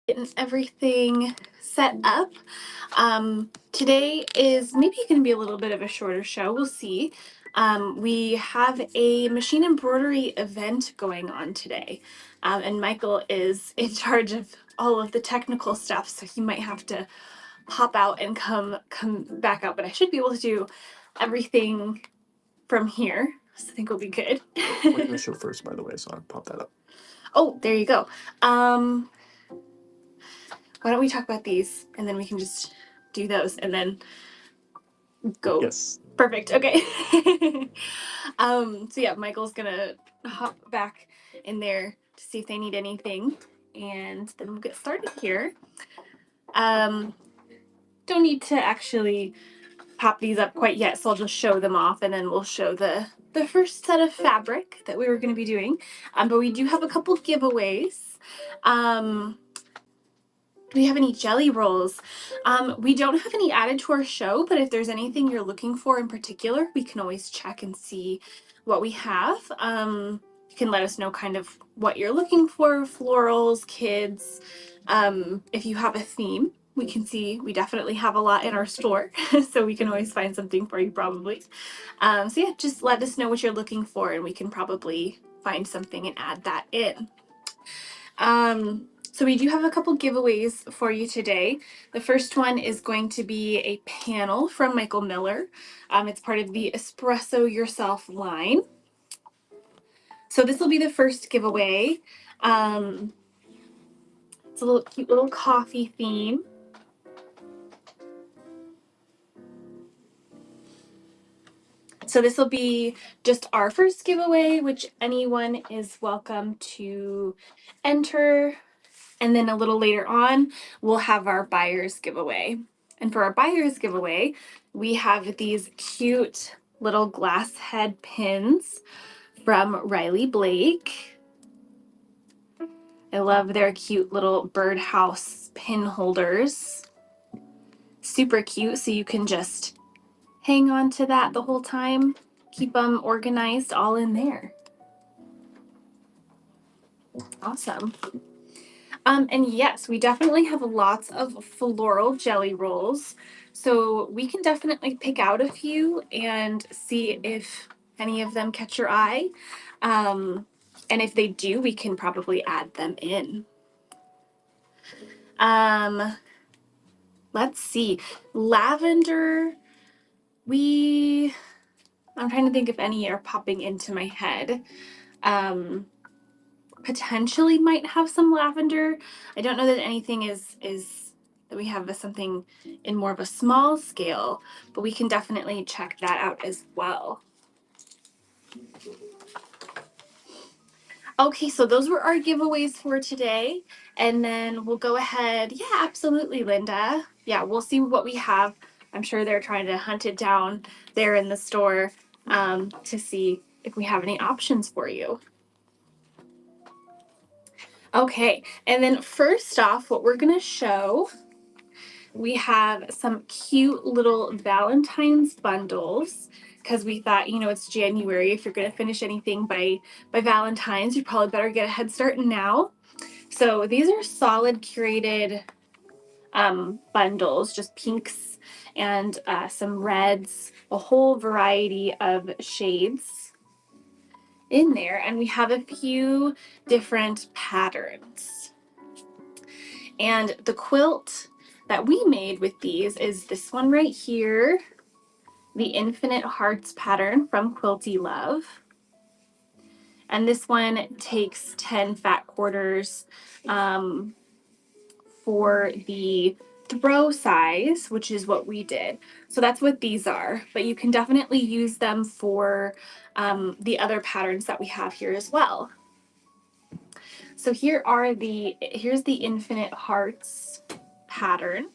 Getting everything set up. Today is maybe going to be a little bit of a shorter show. We'll see. We have a machine embroidery event going on today, and Michael is in charge of all of the technical stuff, so he might have to pop out and come back out. But I should be able to do everything from here, so I think we'll be good. We're going to show first, by the way, so I'll pop that up. Oh, there you go. Why don't we talk about these and then we can just do those and then go. Yes. Perfect. Okay. So yeah, Michael's gonna hop back in there to see if they need anything, and then we'll get started here. Don't need to actually pop these up quite yet, so I'll just show them off and then we'll show the first set of fabric that we were going to be doing. But we do have a couple giveaways. Do we have any jelly rolls? We don't have any added to our show, but if there's anything you're looking for in particular, we can always check and see what we have. You can let us know kind of what you're looking for, florals, kids. If you have a theme, we can see we definitely have a lot in our store, so we can always find something for you probably. So yeah, just let us know what you're looking for and we can probably find something and add that in. So we do have a couple giveaways for you today. The first one is going to be a panel from Michael Miller. It's part of the Espresso Yourself line. So this will be the first giveaway. It's a little cute little coffee theme. So this will be just our first giveaway, which anyone is welcome to enter. And then a little later on, we'll have our buyer's giveaway. And for our buyer's giveaway, we have these cute little glass head pins from Riley Blake. I love their cute little birdhouse pin holders. Super cute, so you can just hang on to that the whole time. Keep them organized all in there. Awesome. And yes, we definitely have lots of floral jelly rolls. So we can definitely pick out a few and see if any of them catch your eye. And if they do, we can probably add them in. Let's see. Lavender, I'm trying to think if any are popping into my head. Potentially might have some lavender. I don't know that anything is that we have something in more of a small scale, but we can definitely check that out as well. Okay, so those were our giveaways for today. And then we'll go ahead. Yeah, absolutely, Linda. Yeah, we'll see what we have. I'm sure they're trying to hunt it down there in the store to see if we have any options for you. Okay, and then first off, what we're going to show, we have some cute little Valentine's bundles because we thought, you know, it's January. If you're going to finish anything by Valentine's, you probably better get a head start now. So these are solid curated bundles, just pinks and some reds, a whole variety of shades in there. And we have a few different patterns. And the quilt that we made with these is this one right here, the Infinite Hearts pattern from Quilty Love. And this one takes 10 fat quarters for the throw size, which is what we did. So that's what these are, but you can definitely use them for the other patterns that we have here as well. So here's the Infinite Hearts pattern.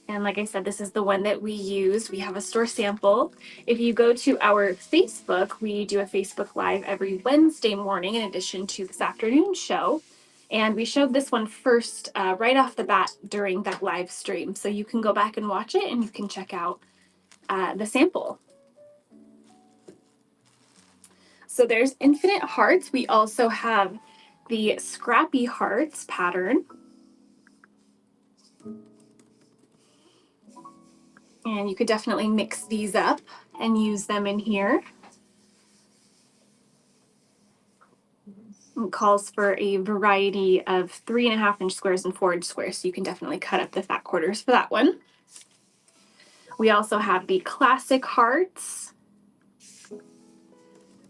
And like I said, this is the one that we used. We have a store sample. If you go to our Facebook, we do a Facebook Live every Wednesday morning in addition to this afternoon show. And we showed this one first right off the bat during that live stream. So you can go back and watch it and you can check out the sample. So there's Infinite Hearts. We also have the Scrappy Hearts pattern. And you could definitely mix these up and use them in here. It calls for a variety of 3.5-inch squares and 4-inch squares, so you can definitely cut up the fat quarters for that one. We also have the Classic Hearts.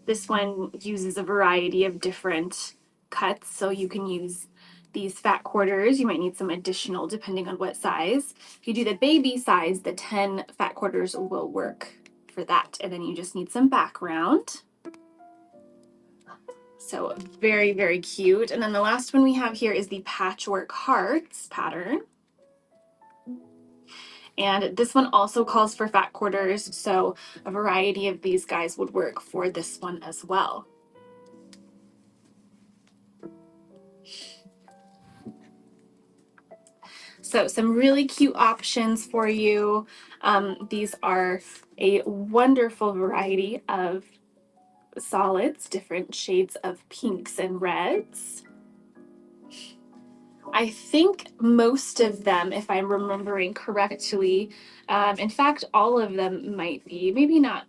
This one uses a variety of different cuts, so you can use these fat quarters. You might need some additional depending on what size. If you do the baby size, the 10 fat quarters will work for that, and then you just need some background. So very, very cute. And then the last one we have here is the Patchwork Hearts pattern. And this one also calls for fat quarters, so a variety of these guys would work for this one as well. So some really cute options for you. These are a wonderful variety of solids, different shades of pinks and reds. I think most of them, if I'm remembering correctly, in fact, all of them might be, maybe not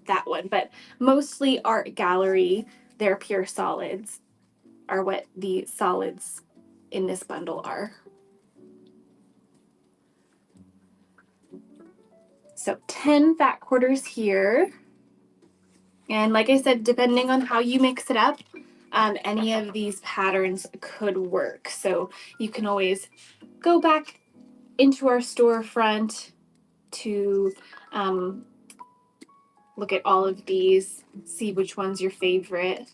that one, but mostly Art Gallery, their pure solids are what the solids in this bundle are. So 10 fat quarters here. And like I said, depending on how you mix it up, any of these patterns could work. So you can always go back into our storefront to look at all of these, see which one's your favorite.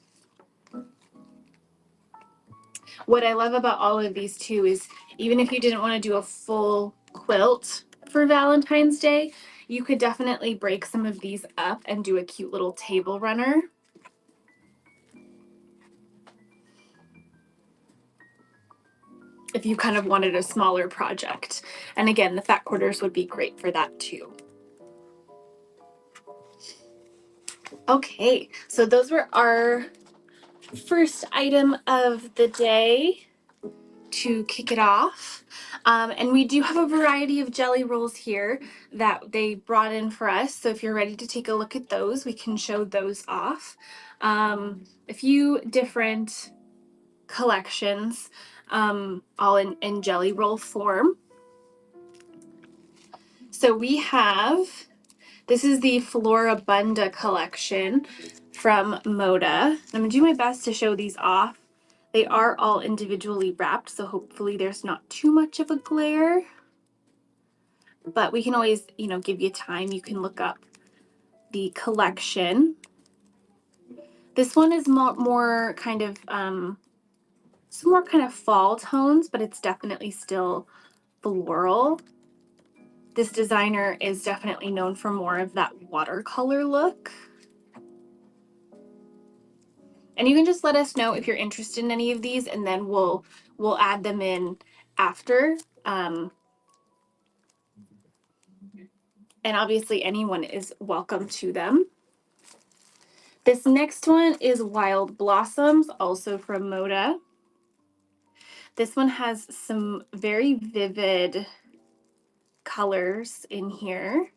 What I love about all of these too is even if you didn't want to do a full quilt for Valentine's Day, you could definitely break some of these up and do a cute little table runner. If you kind of wanted a smaller project. And again, the fat quarters would be great for that too. Okay, so those were our first item of the day to kick it off. And we do have a variety of jelly rolls here that they brought in for us. So if you're ready to take a look at those, we can show those off. A few different collections, all in jelly roll form. So we have, this is the Florabunda collection from Moda. I'm gonna do my best to show these off. They are all individually wrapped, so hopefully there's not too much of a glare. But we can always, give you time. You can look up the collection. This one is more kind of, some more kind of fall tones, but it's definitely still floral. This designer is definitely known for more of that watercolor look. And you can just let us know if you're interested in any of these, and then we'll add them in after. And obviously anyone is welcome to them. This next one is Wild Blossoms, also from Moda. This one has some very vivid colors in here.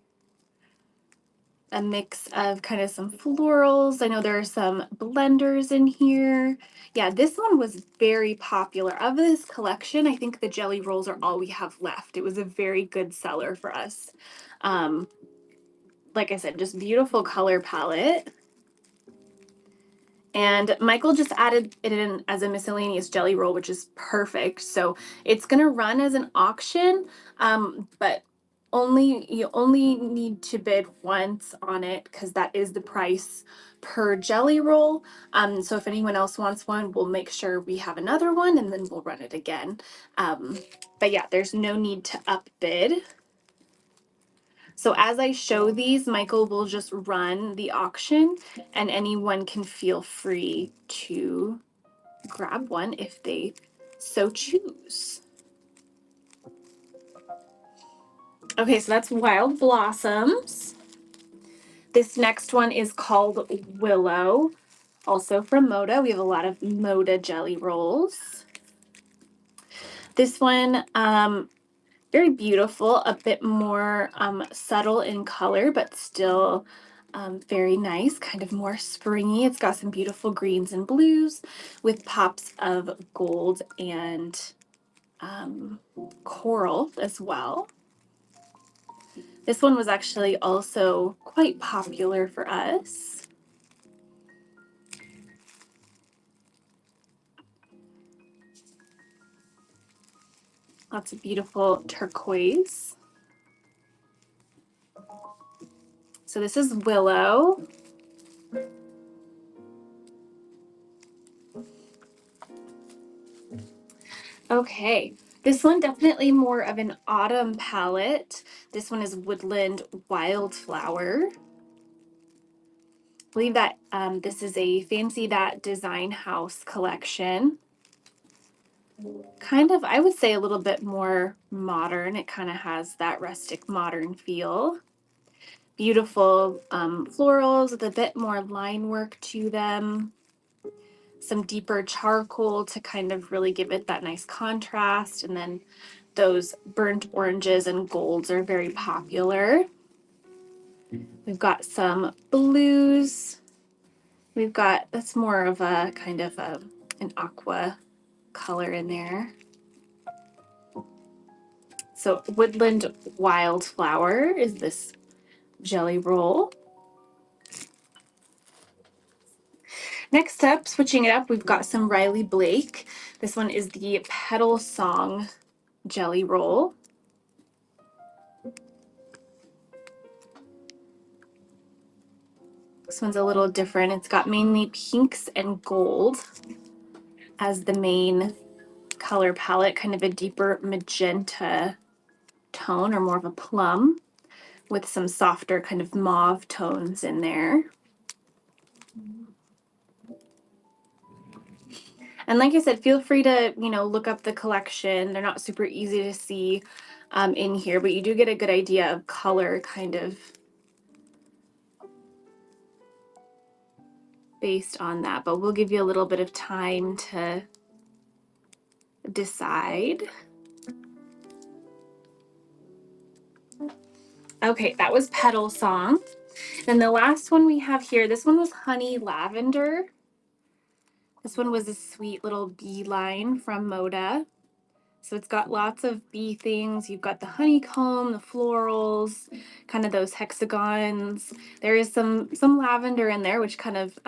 A mix of kind of some florals. I know there are some blenders in here. Yeah, this one was very popular. Of this collection, I think the jelly rolls are all we have left. It was a very good seller for us. Like I said, just beautiful color palette. And Michael just added it in as a miscellaneous jelly roll, which is perfect. So it's going to run as an auction, but you only need to bid once on it because that is the price per jelly roll. So if anyone else wants one, we'll make sure we have another one and then we'll run it again. But yeah, there's no need to upbid. So as I show these, Michael will just run the auction and anyone can feel free to grab one if they so choose. Okay, so that's Wild Blossoms. This next one is called Willow. Also from Moda, we have a lot of Moda jelly rolls. This one, very beautiful, a bit more subtle in color, but still very nice, kind of more springy. It's got some beautiful greens and blues with pops of gold and coral as well. This one was actually also quite popular for us. Lots of beautiful turquoise. So this is Willow. Okay, this one definitely more of an autumn palette. This one is Woodland Wildflower. I believe that this is a Fancy That Design House collection. Kind of, I would say a little bit more modern. It kind of has that rustic modern feel. Beautiful florals with a bit more line work to them. Some deeper charcoal to kind of really give it that nice contrast. And then those burnt oranges and golds are very popular. We've got some blues. We've got, that's more of a kind of an aqua color in there. So Woodland Wildflower is this jelly roll. Next up, switching it up, we've got some Riley Blake. This one is the Petal Song jelly roll. This one's a little different. It's got mainly pinks and gold as the main color palette, kind of a deeper magenta tone or more of a plum with some softer kind of mauve tones in there. And like I said, feel free to, look up the collection. They're not super easy to see in here, but you do get a good idea of color kind of based on that. But we'll give you a little bit of time to decide. Okay, that was Petal Song. And the last one we have here, this one was Honey Lavender. This one was a sweet little bee line from Moda. So it's got lots of bee things. You've got the honeycomb, the florals, kind of those hexagons. There is some lavender in there, which kind of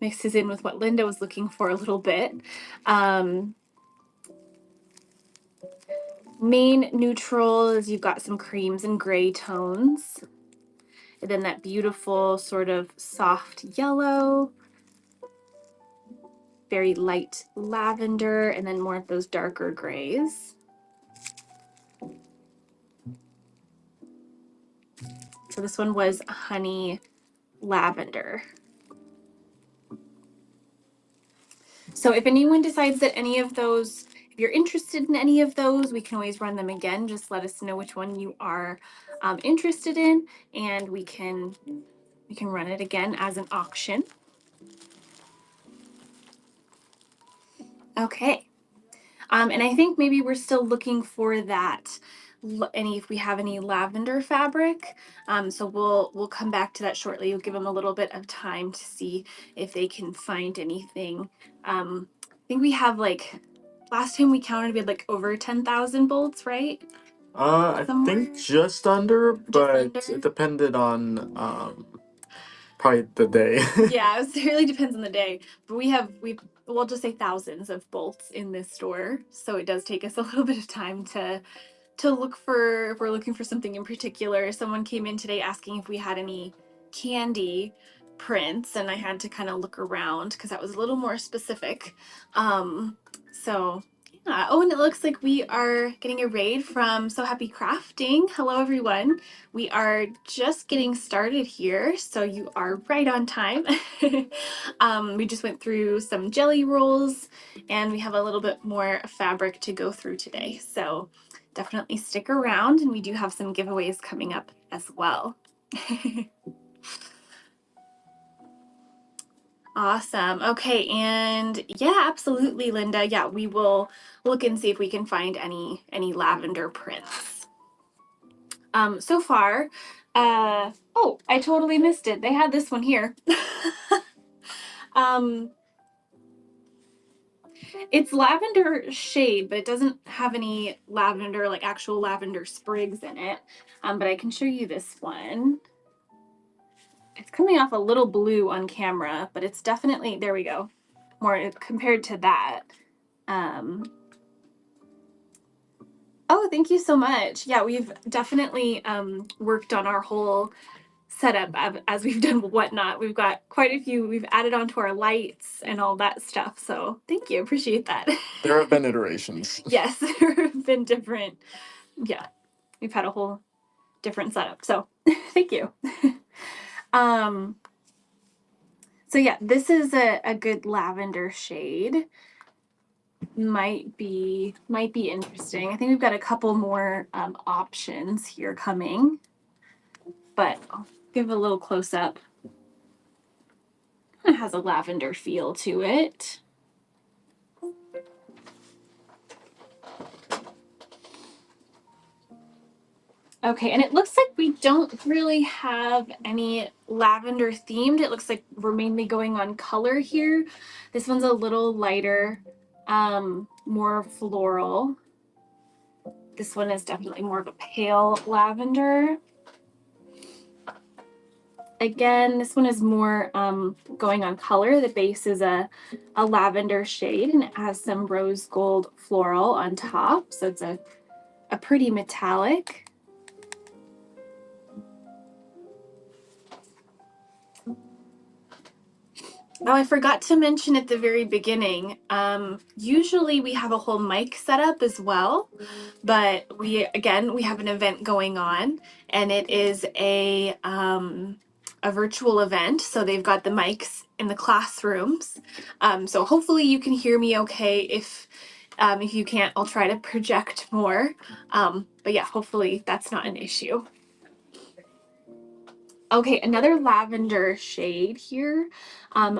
mixes in with what Linda was looking for a little bit. Main neutrals, you've got some creams and gray tones. And then that beautiful sort of soft yellow, very light lavender, and then more of those darker grays. So this one was Honey Lavender. So if anyone decides that any of those, if you're interested in any of those, we can always run them again. Just let us know which one you are interested in, and we can run it again as an auction. Okay. And I think maybe we're still looking for that, if we have any lavender fabric. So we'll come back to that shortly. We'll give them a little bit of time to see if they can find anything. I think we have last time we counted, we had over 10,000 bolts, right? I think just under, but under? it depended on probably the day. Yeah, it really depends on the day. But we'll just say thousands of bolts in this store, so it does take us a little bit of time to look for, if we're looking for something in particular. Someone came in today asking if we had any candy prints, and I had to kind of look around because that was a little more specific. So yeah. Oh, and it looks like we are getting a raid from So Happy Crafting. Hello, everyone. We are just getting started here, so you are right on time. We just went through some jelly rolls, and we have a little bit more fabric to go through today. So definitely stick around, and we do have some giveaways coming up as well. Awesome. Okay, and yeah, absolutely, Linda. Yeah, we will look and see if we can find any lavender prints. So far, oh, I totally missed it. They had this one here. um, it's lavender shade, but it doesn't have any lavender, like actual lavender sprigs in it. But I can show you this one. It's coming off a little blue on camera, but it's definitely, there we go, more compared to that. Oh, thank you so much. Yeah, we've definitely worked on our whole setup as we've done whatnot. We've got quite a few, we've added onto our lights and all that stuff. So thank you, appreciate that. There have been iterations. Yes, there have been different, yeah, we've had a whole different setup. So thank you. um, so yeah, this is a good lavender shade. Might be interesting. I think we've got a couple more options here coming, but I'll give a little close up. It has a lavender feel to it. Okay, and it looks like we don't really have any lavender themed. It looks like we're mainly going on color here. This one's a little lighter, more floral. This one is definitely more of a pale lavender. Again, this one is more going on color. The base is a lavender shade and it has some rose gold floral on top. So it's a pretty metallic. Oh, I forgot to mention at the very beginning, usually we have a whole mic setup as well, but we have an event going on and it is a virtual event. So they've got the mics in the classrooms. So hopefully you can hear me okay. If you can't, I'll try to project more. But yeah, hopefully that's not an issue. Okay, another lavender shade here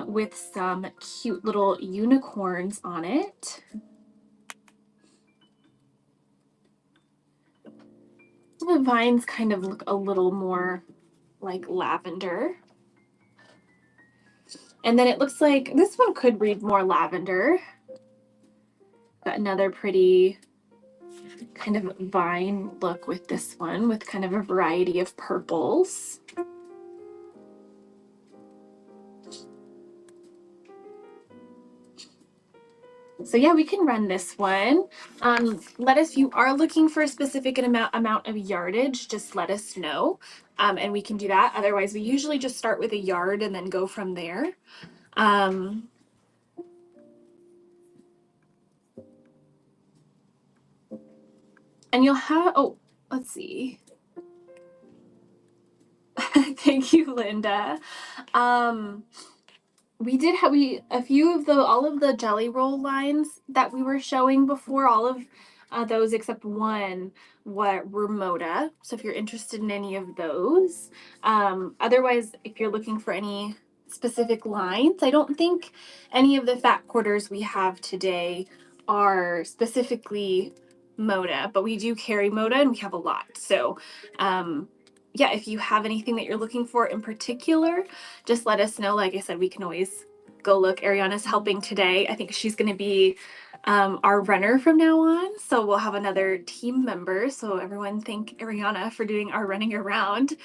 with some cute little unicorns on it. The vines kind of look a little more like lavender. And then it looks like this one could read more lavender. Got another pretty kind of vine look with this one with kind of a variety of purples. So yeah, we can run this one. Let us, if you are looking for a specific amount of yardage, just let us know. And we can do that. Otherwise, we usually just start with a yard and then go from there. And you'll have, oh, let's see. Thank you, Linda. We did have all of the jelly roll lines that we were showing before, all of those except one were Moda. So if you're interested in any of those, otherwise, if you're looking for any specific lines, I don't think any of the fat quarters we have today are specifically Moda, but we do carry Moda and we have a lot. So, yeah, if you have anything that you're looking for in particular, just let us know. Like I said, we can always go look. Ariana's helping today. I think she's going to be our runner from now on. So we'll have another team member. So everyone thank Ariana for doing our running around.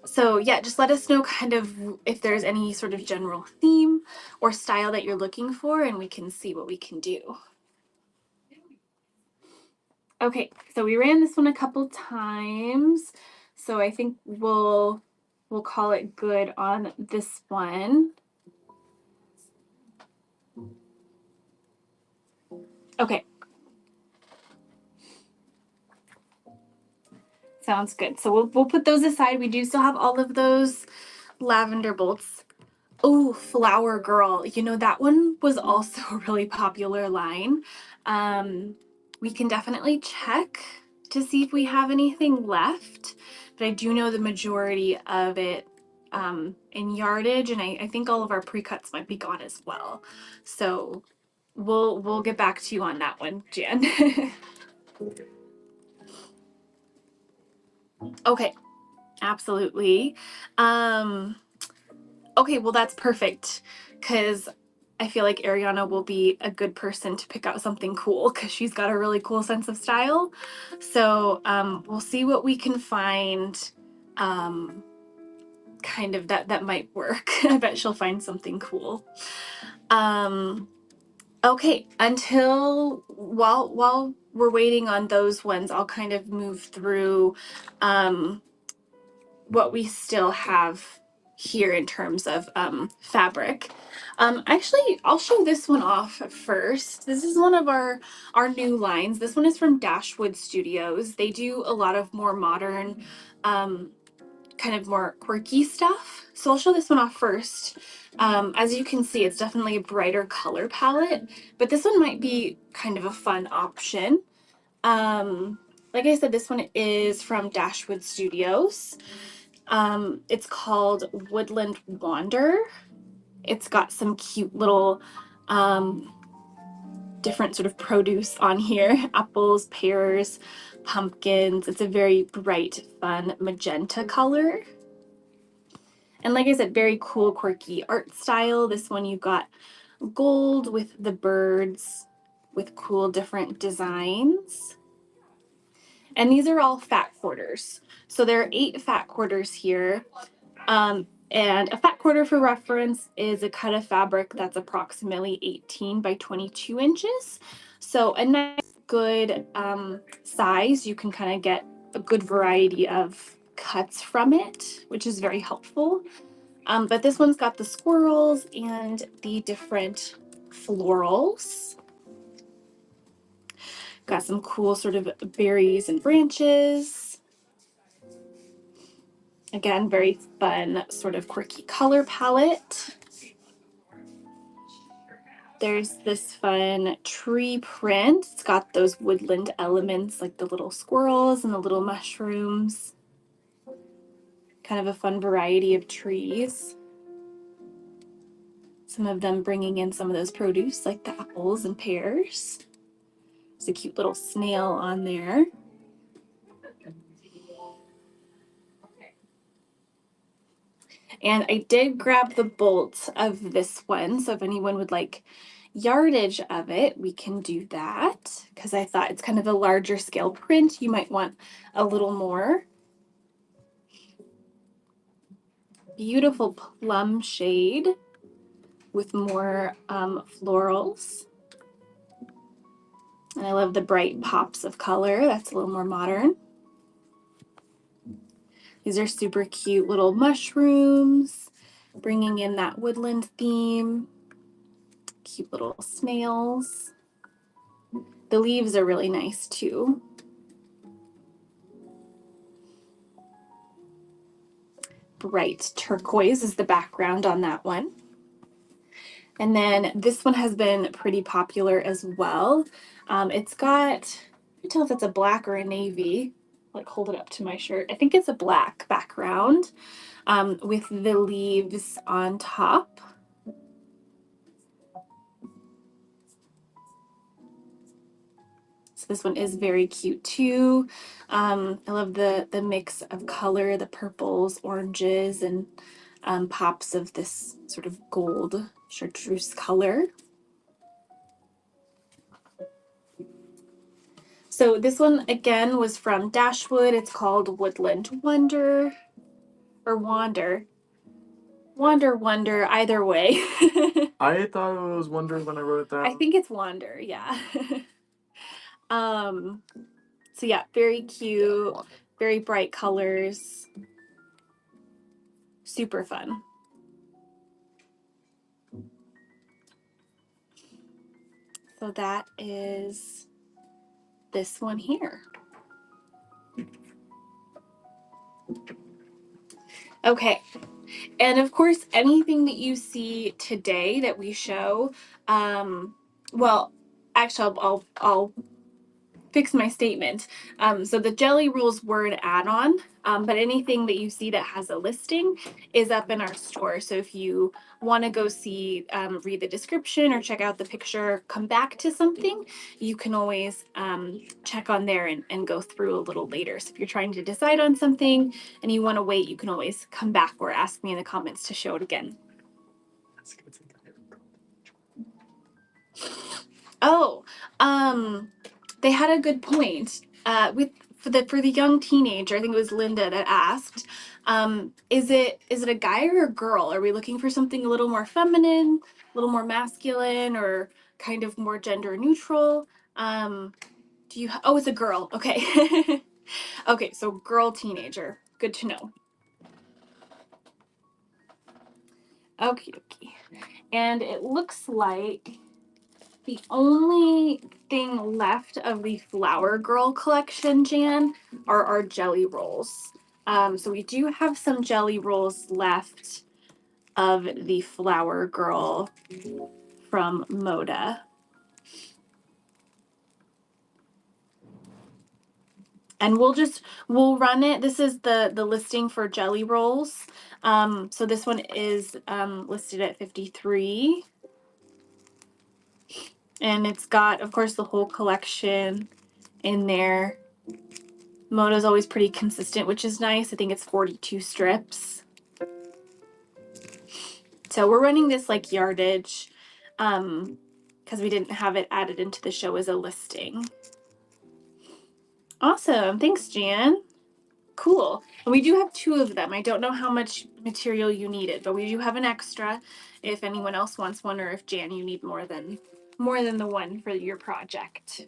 So yeah, just let us know kind of if there's any sort of general theme or style that you're looking for, and we can see what we can do. Okay, so we ran this one a couple times. So I think we'll call it good on this one. Okay. Sounds good. So we'll put those aside. We do still have all of those lavender bolts. Oh, Flower Girl. You know, that one was also a really popular line. We can definitely check to see if we have anything left, but I do know the majority of it in yardage, and I think all of our pre-cuts might be gone as well. So we'll get back to you on that one, Jan. Okay, absolutely. Okay, well that's perfect because I feel like Ariana will be a good person to pick out something cool because she's got a really cool sense of style. So we'll see what we can find. Kind of that might work. I bet she'll find something cool. Okay, until while we're waiting on those ones, I'll kind of move through what we still have here in terms of fabric. Actually, I'll show this one off first. This is one of our new lines. This one is from Dashwood Studios. They do a lot of more modern, kind of more quirky stuff. So I'll show this one off first. As you can see, it's definitely a brighter color palette, but this one might be kind of a fun option. Like I said, this one is from Dashwood Studios. It's called Woodland Wander. It's got some cute little different sort of produce on here. Apples, pears, pumpkins. It's a very bright, fun magenta color. And like I said, very cool, quirky art style. This one you've got gold with the birds with cool different designs. And these are all fat quarters. So there are 8 fat quarters here. And a fat quarter, for reference, is a cut of fabric that's approximately 18 by 22 inches. So a nice, good size. You can kind of get a good variety of cuts from it, which is very helpful. But this one's got the squirrels and the different florals. Got some cool sort of berries and branches. Again, very fun, sort of quirky color palette. There's this fun tree print. It's got those woodland elements like the little squirrels and the little mushrooms. Kind of a fun variety of trees. Some of them bringing in some of those produce like the apples and pears. There's a cute little snail on there. And I did grab the bolt of this one, so if anyone would like yardage of it, we can do that, because I thought it's kind of a larger scale print. You might want a little more. Beautiful plum shade with more florals. And I love the bright pops of color. That's a little more modern. These are super cute little mushrooms, bringing in that woodland theme. Cute little snails. The leaves are really nice too. Bright turquoise is the background on that one. And then this one has been pretty popular as well. It's got, I can't tell if it's a black or a navy. Like, hold it up to my shirt. I think it's a black background with the leaves on top. So this one is very cute too. I love the mix of color, the purples, oranges, and pops of this sort of gold chartreuse color. So this one again was from Dashwood. It's called Woodland Wonder or Wander. Wonder, either way. I thought it was Wonder when I wrote it down. I think it's Wander, yeah. So yeah, very cute, very bright colors. Super fun. So that is this one here. Okay, and of course, anything that you see today that we show, well, actually, I'll fix my statement. So the Jelly Rolls were an add-on, but anything that you see that has a listing is up in our store. So if you want to go see, read the description or check out the picture, come back to something, you can always check on there and go through a little later. So if you're trying to decide on something and you want to wait, you can always come back or ask me in the comments to show it again. Oh, they had a good point. With for the young teenager, I think it was Linda that asked, is it a guy or a girl? Are we looking for something a little more feminine, a little more masculine, or kind of more gender neutral? Oh, it's a girl. Okay. Okay, so girl teenager. Good to know. Okay, okay. And it looks like the only thing left of the Flower Girl collection, Jan, are our jelly rolls. So we do have some jelly rolls left of the Flower Girl from Moda. And we'll run it. This is the listing for jelly rolls. So this one is listed at 53. And it's got, of course, the whole collection in there. Moda's always pretty consistent, which is nice. I think it's 42 strips. So we're running this like yardage because we didn't have it added into the show as a listing. Awesome. Thanks, Jan. Cool. And we do have 2 of them. I don't know how much material you needed, but we do have an extra if anyone else wants one, or if Jan, you need more than the one for your project.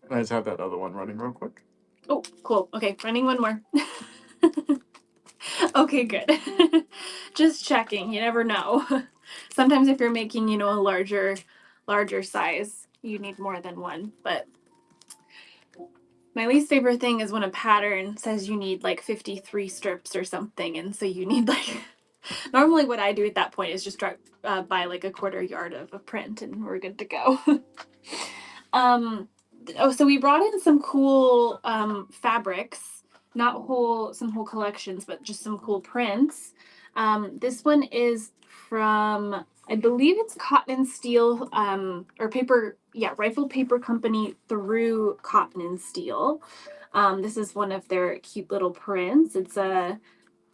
I just have that other one running real quick. Oh, cool. Okay, running one more. Okay, good. Just checking. You never know. Sometimes if you're making, a larger size, you need more than one. But my least favorite thing is when a pattern says you need like 53 strips or something, and so you need like normally what I do at that point is just buy like a 1/4 yard of a print and we're good to go. So we brought in some cool fabrics, not some whole collections, but just some cool prints. This one is from, I believe it's Cotton and Steel, or paper, Rifle Paper Company through Cotton and Steel. This is one of their cute little prints. It's a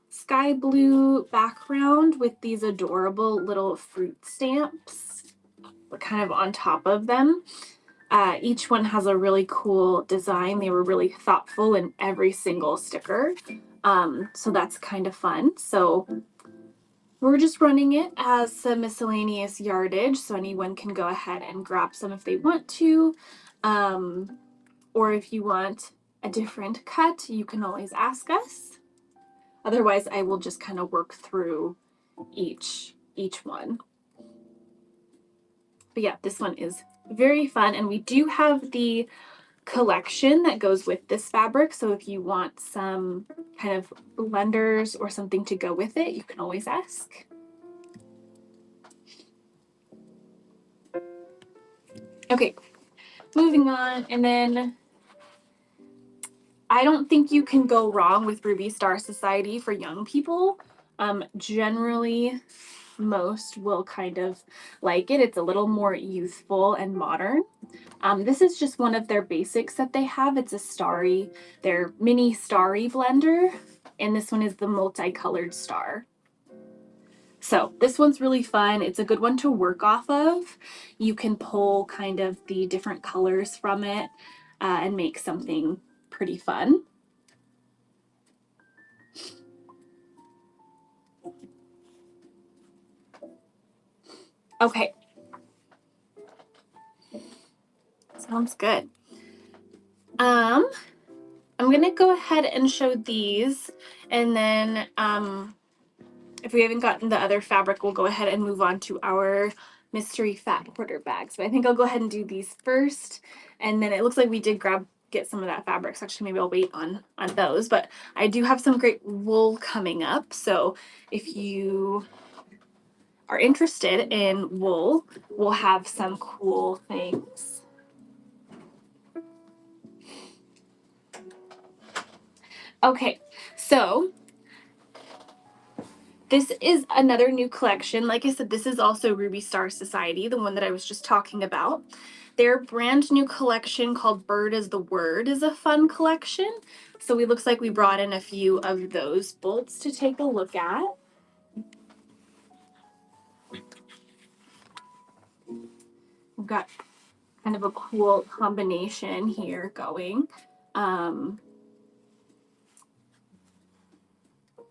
sky blue background with these adorable little fruit stamps kind of on top of them. Each one has a really cool design. They were really thoughtful in every single sticker. So that's kind of fun. So we're just running it as some miscellaneous yardage, so anyone can go ahead and grab some if they want to. Or if you want a different cut, you can always ask us. Otherwise, I will just kind of work through each one. But yeah, this one is very fun. And we do have the collection that goes with this fabric. So if you want some kind of blenders or something to go with it, you can always ask. Okay, moving on. And then I don't think you can go wrong with Ruby Star Society for young people. Generally, most will kind of like it. It's a little more youthful and modern. This is just one of their basics that they have. It's their mini starry blender, and this one is the multicolored star. So this one's really fun. It's a good one to work off of. You can pull kind of the different colors from it and make something pretty fun. Okay. Sounds good. I'm gonna go ahead and show these, and then if we haven't gotten the other fabric, we'll go ahead and move on to our mystery fat quarter bags. But I think I'll go ahead and do these first, and then it looks like we did get some of that fabric, so actually maybe I'll wait on those. But I do have some great wool coming up, so if you are interested in wool, we'll have some cool things. Okay, so this is another new collection. Like I said, this is also Ruby Star Society, the one that I was just talking about. Their brand new collection called Bird is the Word is a fun collection. So it looks like we brought in a few of those bolts to take a look at. We've got kind of a cool combination here going.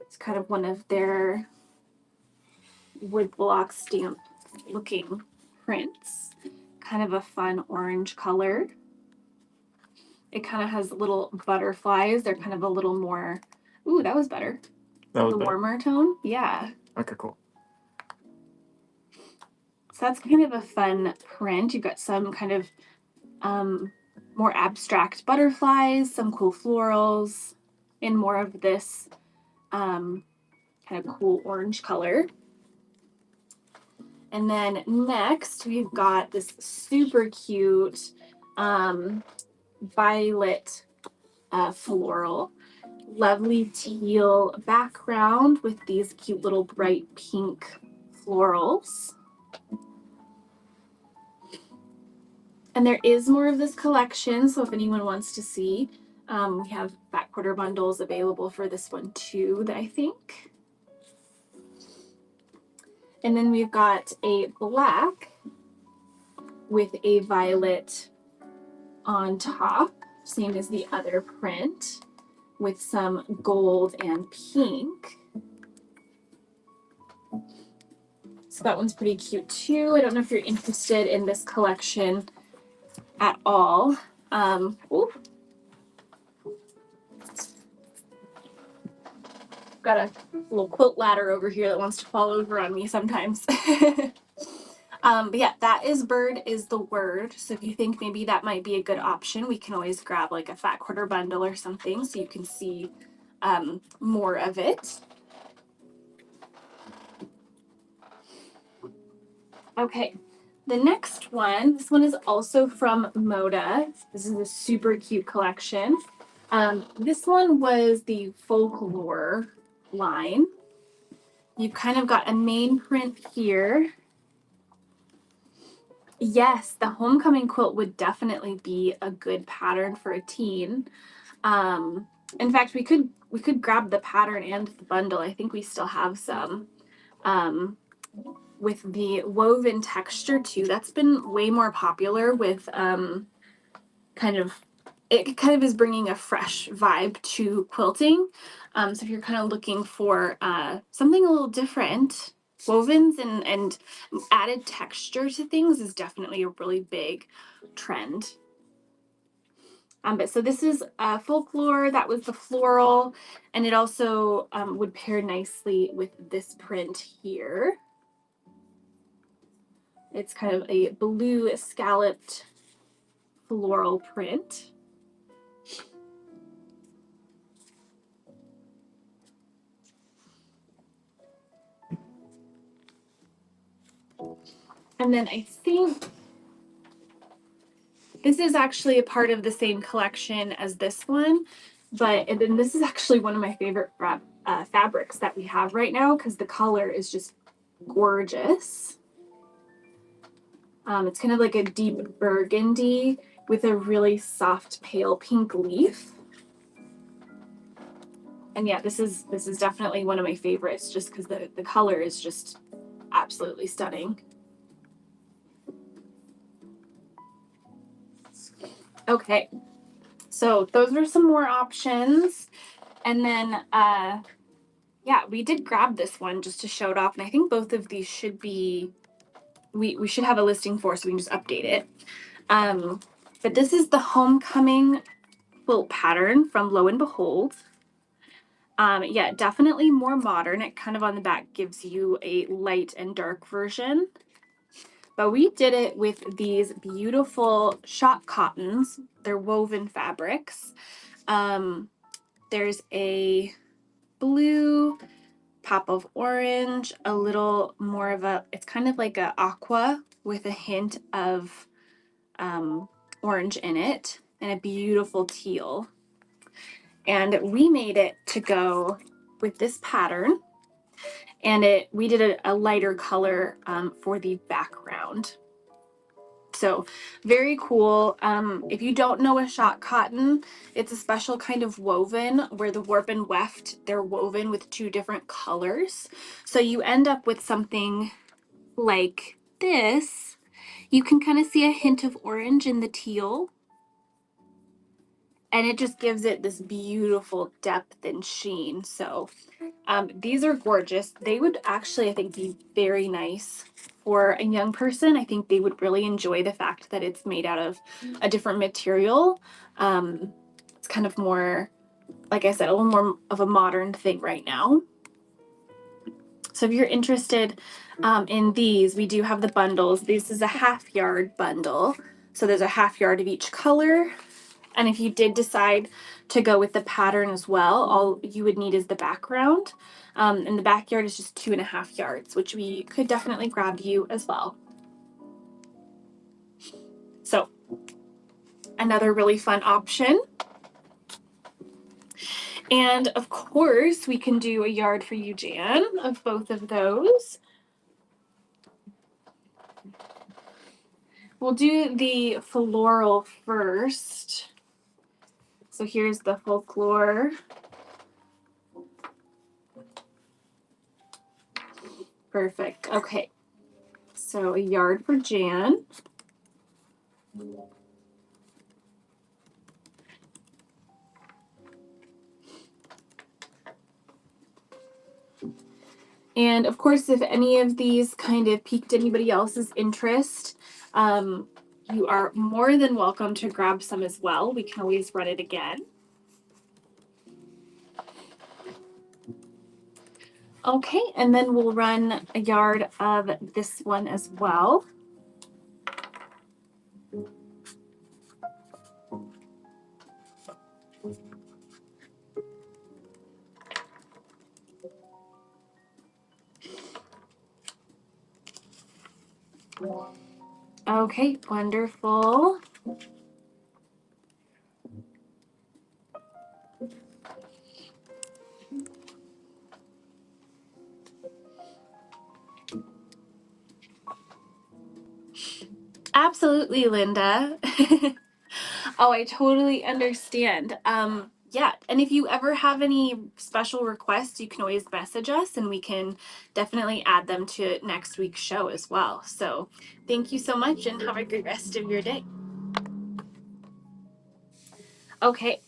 It's kind of one of their wood block stamp looking prints. Kind of a fun orange color. It kind of has little butterflies. They're kind of a little more, ooh, that was better. That was The better. warmer tone. Yeah. Okay, cool. So that's kind of a fun print. You've got some kind of more abstract butterflies, some cool florals, and more of this kind of cool orange color. And then next we've got this super cute violet floral. Lovely teal background with these cute little bright pink florals. And there is more of this collection, so if anyone wants to see, we have back quarter bundles available for this one too, I think. And then we've got a black with a violet on top, same as the other print, with some gold and pink. So that one's pretty cute too. I don't know if you're interested in this collection at all. Got a little quilt ladder over here that wants to fall over on me sometimes. But yeah, that is Bird is the Word. So if you think maybe that might be a good option, we can always grab like a fat quarter bundle or something so you can see more of it. Okay, the next one, this one is also from Moda. This is a super cute collection. This one was the Folklore line. You've kind of got a main print here. Yes, the homecoming quilt would definitely be a good pattern for a teen. In fact, we could grab the pattern and the bundle. I think we still have some. With the woven texture too, that's been way more popular with it kind of is bringing a fresh vibe to quilting. So if you're kind of looking for something a little different, wovens and added texture to things is definitely a really big trend. But so this is Folklore, that was the floral, and it also would pair nicely with this print here. It's kind of a blue scalloped floral print. And then I think this is actually a part of the same collection as this one, and then this is actually one of my favorite fabrics that we have right now because the color is just gorgeous. It's kind of like a deep burgundy with a really soft pale pink leaf. And yeah, this is definitely one of my favorites just because the color is just absolutely stunning. Okay, so those are some more options. And then yeah, we did grab this one just to show it off, and I think both of these should be we should have a listing for, so we can just update it. But this is the homecoming quilt pattern from Lo and Behold. Yeah, definitely more modern. It kind of on the back gives you a light and dark version. But we did it with these beautiful shot cottons. They're woven fabrics. There's a blue, pop of orange, a little more of it's kind of like a aqua with a hint of orange in it, and a beautiful teal. And we made it to go with this pattern, and we did a lighter color for the background. So very cool. If you don't know a shot cotton, it's a special kind of woven where the warp and weft, they're woven with two different colors. So you end up with something like this. You can kind of see a hint of orange in the teal, and it just gives it this beautiful depth and sheen. So these are gorgeous. They would actually, I think, be very nice for a young person. I think they would really enjoy the fact that it's made out of a different material. It's kind of more, like I said, a little more of a modern thing right now. So if you're interested in these, we do have the bundles. This is a half yard bundle. So there's a half yard of each color. And if you did decide to go with the pattern as well, all you would need is the background. And the backyard is just 2.5 yards, which we could definitely grab you as well. So another really fun option. And of course, we can do a yard for you, Jan, of both of those. We'll do the floral first. So here's the folklore. Perfect. Okay. So a yard for Jan. And of course, if any of these kind of piqued anybody else's interest, you are more than welcome to grab some as well. We can always run it again. Okay, and then we'll run a yard of this one as well. Okay, wonderful. Absolutely, Linda. Oh, I totally understand. Yeah, and if you ever have any special requests, you can always message us and we can definitely add them to next week's show as well. So thank you so much and have a great rest of your day. Okay,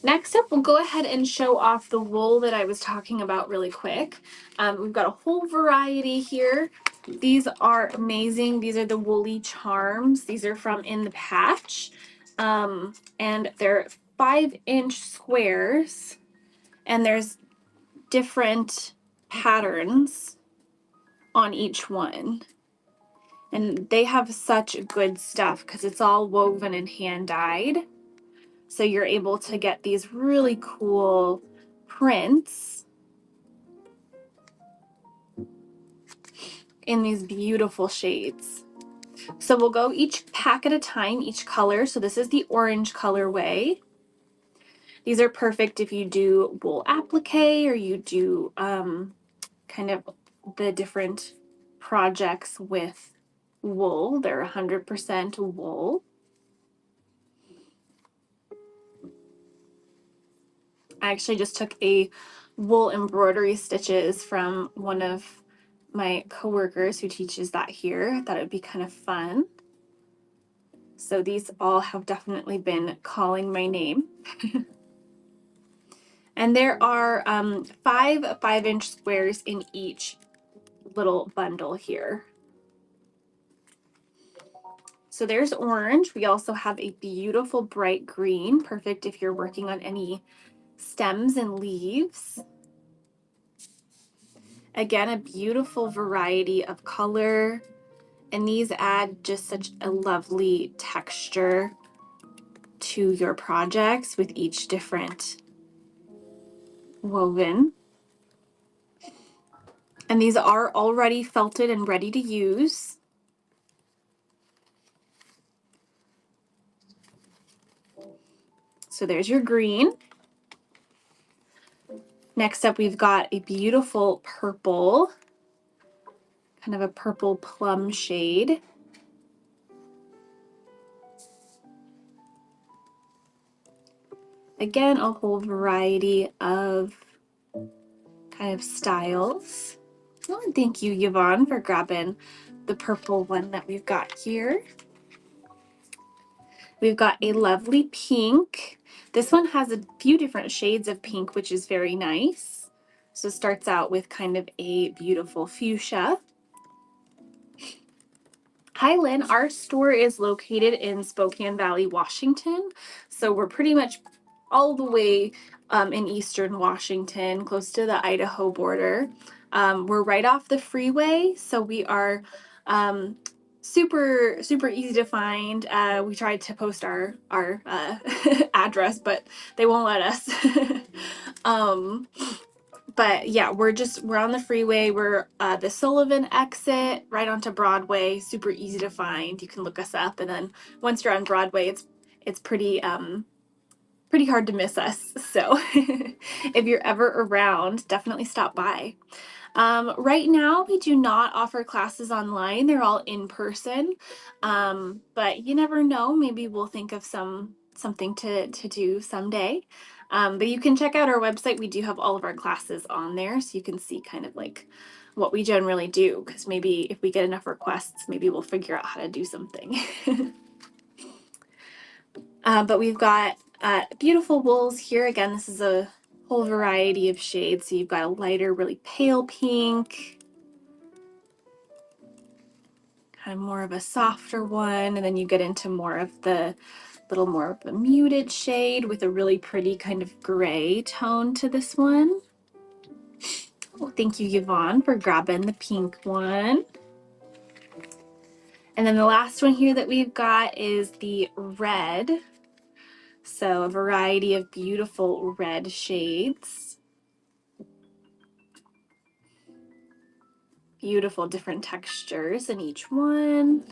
next up, we'll go ahead and show off the wool that I was talking about really quick. We've got a whole variety here. These are amazing. These are the woolly charms. These are from In the Patch. And they're 5-inch squares, and there's different patterns on each one. And they have such good stuff because it's all woven and hand dyed. So you're able to get these really cool prints in these beautiful shades. So we'll go each pack at a time, each color. So this is the orange colorway. These are perfect if you do wool applique or you do kind of the different projects with wool. They're 100% wool. I actually just took a wool embroidery stitches from one of my coworkers who teaches that here. I thought it would be kind of fun. So these all have definitely been calling my name. And there are 5-inch squares in each little bundle here. So there's orange. We also have a beautiful bright green, perfect if you're working on any stems and leaves. Again, a beautiful variety of color, and these add just such a lovely texture to your projects with each different woven. And these are already felted and ready to use. So there's your green. Next up, we've got a beautiful purple, kind of a purple plum shade. Again, a whole variety of kind of styles. Oh, and thank you, Yvonne, for grabbing the purple one that we've got here. We've got a lovely pink. This one has a few different shades of pink, which is very nice. So it starts out with kind of a beautiful fuchsia. Hi, Lynn. Our store is located in Spokane Valley, Washington. So we're pretty much all the way in eastern Washington, close to the Idaho border. We're right off the freeway, so we are super easy to find. We tried to post our address, but they won't let us. But yeah, we're on the freeway. We're the Sullivan exit right onto Broadway. Super easy to find. You can look us up, and then once you're on Broadway, it's pretty hard to miss us. So if you're ever around, definitely stop by. Right now, we do not offer classes online. They're all in person. But you never know. Maybe we'll think of something to do someday. But you can check out our website. We do have all of our classes on there, so you can see kind of like what we generally do. Because maybe if we get enough requests, maybe we'll figure out how to do something. But we've got beautiful wools here. Again, this is a whole variety of shades. So you've got a lighter, really pale pink, kind of more of a softer one, and then you get into more of the more of a muted shade with a really pretty kind of gray tone to this one. Oh, thank you, Yvonne, for grabbing the pink one. And then the last one here that we've got is the red. So a variety of beautiful red shades. Beautiful different textures in each one.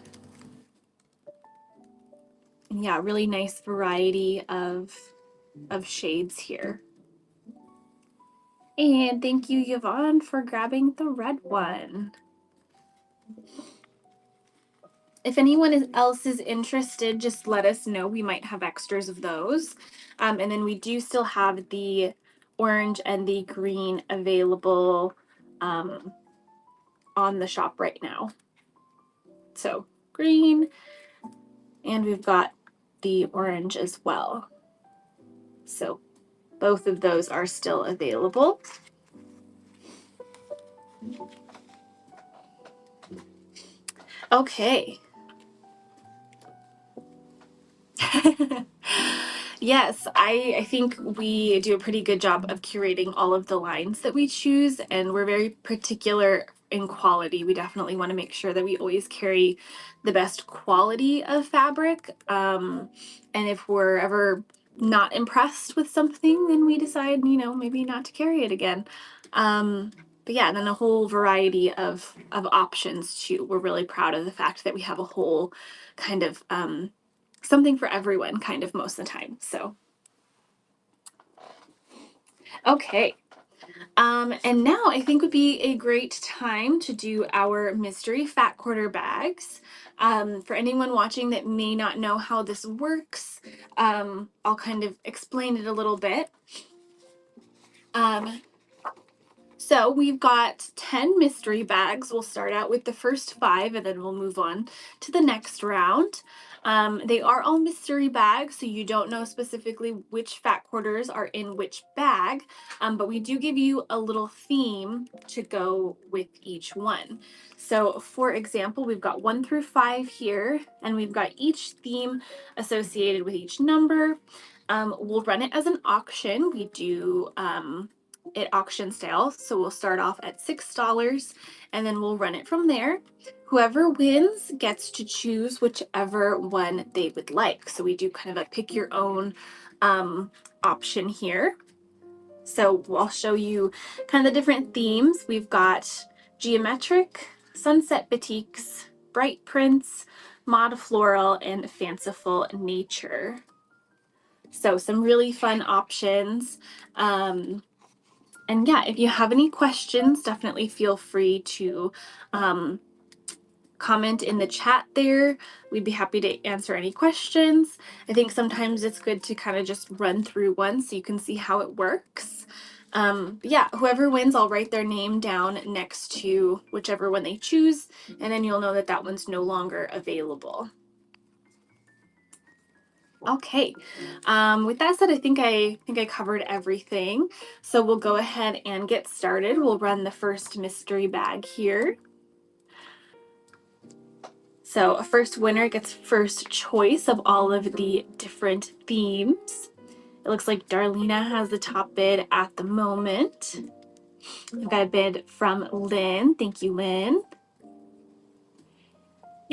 And yeah, really nice variety of shades here. And thank you, Yvonne, for grabbing the red one. If anyone else is interested, just let us know. We might have extras of those. And then we do still have the orange and the green available on the shop right now. So green, and we've got the orange as well. So both of those are still available. Okay. Yes, I think we do a pretty good job of curating all of the lines that we choose, and we're very particular in quality. We definitely want to make sure that we always carry the best quality of fabric. And if we're ever not impressed with something, then we decide, maybe not to carry it again. But yeah, and then a whole variety of options too. We're really proud of the fact that we have a whole kind of something for everyone kind of most of the time. So, okay. And now I think would be a great time to do our mystery fat quarter bags. For anyone watching that may not know how this works, I'll kind of explain it a little bit. So we've got 10 mystery bags. We'll start out with the first 5 and then we'll move on to the next round. They are all mystery bags, so you don't know specifically which fat quarters are in which bag, but we do give you a little theme to go with each one. So for example, we've got 1 through 5 here, and we've got each theme associated with each number. We'll run it as an auction. We do it auction style. So we'll start off at $6 and then we'll run it from there. Whoever wins gets to choose whichever one they would like. So we do kind of a pick your own option here. So I'll show you kind of the different themes. We've got geometric, sunset batiks, bright prints, mod floral, and fanciful nature. So some really fun options. And yeah, if you have any questions, definitely feel free to comment in the chat there. We'd be happy to answer any questions. I think sometimes it's good to kind of just run through one so you can see how it works. Yeah, whoever wins, I'll write their name down next to whichever one they choose, and then you'll know that that one's no longer available. Okay, with that said, I think I covered everything. So we'll go ahead and get started. We'll run the first mystery bag here. So a first winner gets first choice of all of the different themes. It looks like Darlena has the top bid at the moment. I've got a bid from Lynn. Thank you, Lynn.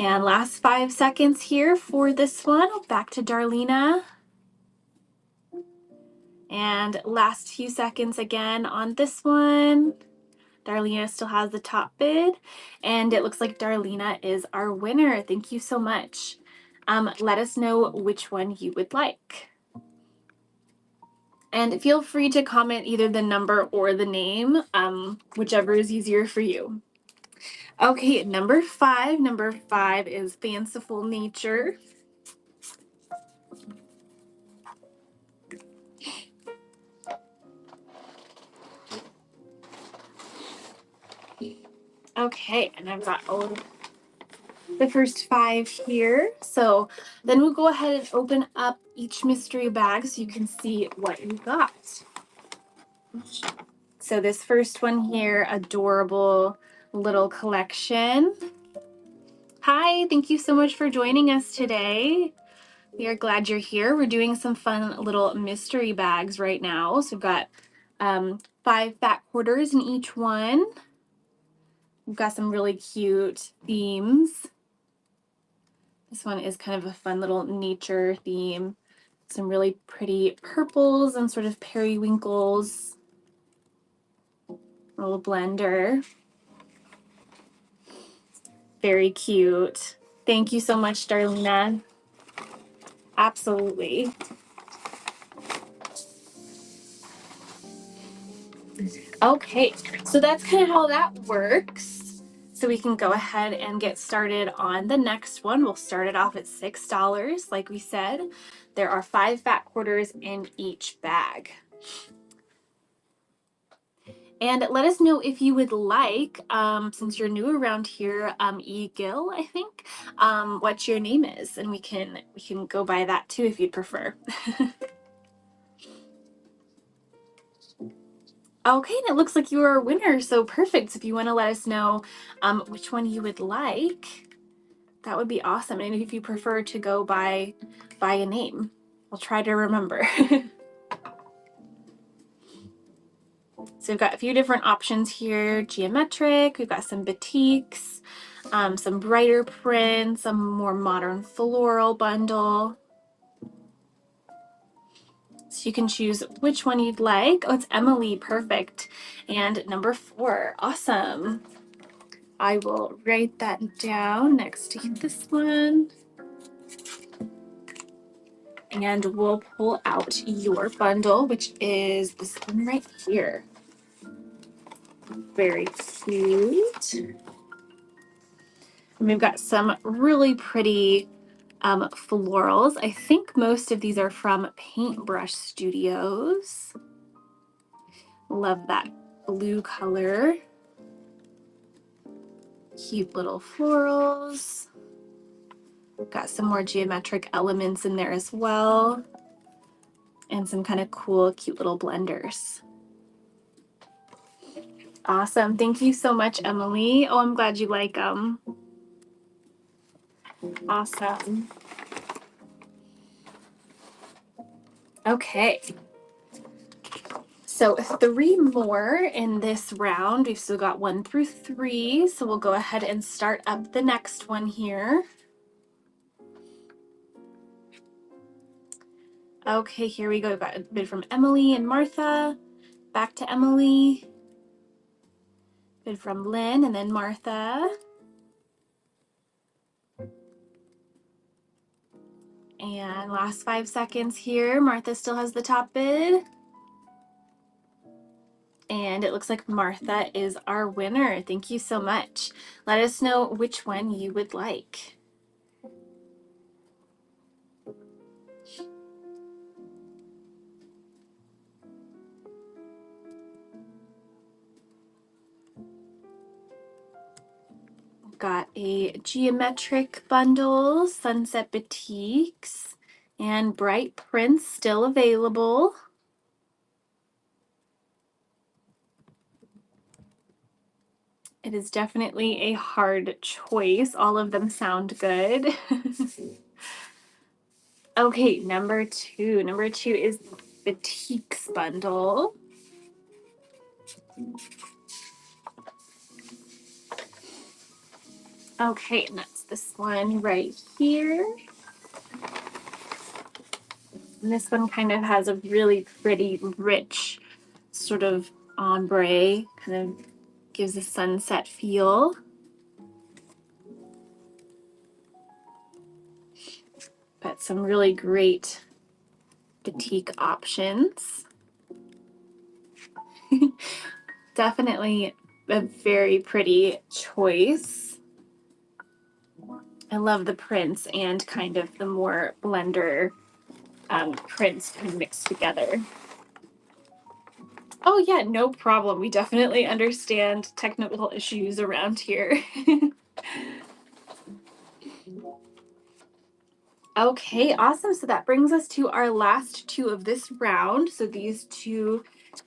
And last 5 seconds here for this one. Back to Darlena. And last few seconds again on this one. Darlena still has the top bid, and it looks like Darlena is our winner. Thank you so much. Let us know which one you would like. And feel free to comment either the number or the name, whichever is easier for you. Okay, number 5. Number 5 is Fanciful Nature. Okay, and I've got all of the first 5 here. So then we'll go ahead and open up each mystery bag so you can see what you got. So this first one here, adorable little collection. Hi, thank you so much for joining us today. We are glad you're here. We're doing some fun little mystery bags right now. So we've got 5 fat quarters in each one. We've got some really cute themes. This one is kind of a fun little nature theme. Some really pretty purples and sort of periwinkles. A little blender. Very cute. Thank you so much, Darlena. Absolutely. Okay, so that's kind of how that works. So we can go ahead and get started on the next one. We'll start it off at $6, like we said. There are 5 fat quarters in each bag. And let us know if you would like, since you're new around here, E. Gill, I think, what your name is, and we can go by that too if you'd prefer. Okay, and it looks like you are a winner, so perfect. So if you want to let us know which one you would like, that would be awesome. And if you prefer to go by a name, I'll try to remember. So we've got a few different options here. Geometric, we've got some batiks, some brighter prints, a more modern floral bundle. So you can choose which one you'd like. Oh, it's Emily, perfect. And number 4, awesome. I will write that down next to this one. And we'll pull out your bundle, which is this one right here. Very cute. And we've got some really pretty florals. I think most of these are from Paintbrush Studios. Love that blue color. Cute little florals. Got some more geometric elements in there as well. And some kind of cool, cute little blenders. Awesome. Thank you so much, Emily. Oh, I'm glad you like them. Awesome. Okay. So 3 more in this round. We've still got 1 through 3. So we'll go ahead and start up the next one here. Okay, here we go. We've got a bid from Emily and Martha. Back to Emily. Bid from Lynn and then Martha. And last 5 seconds here. Martha still has the top bid. And it looks like Martha is our winner. Thank you so much. Let us know which one you would like. Got a geometric bundle, Sunset Batiks, and Bright Prints still available. It is definitely a hard choice. All of them sound good. Okay, number two. Number two is Batiks bundle. Okay, and that's this one right here. And this one kind of has a really pretty, rich sort of ombre, kind of gives a sunset feel. But some really great batik options. Definitely a very pretty choice. I love the prints and kind of the more blender prints kind of mixed together. Oh yeah, no problem. We definitely understand technical issues around here. Okay, awesome. So that brings us to our last two of this round. So these two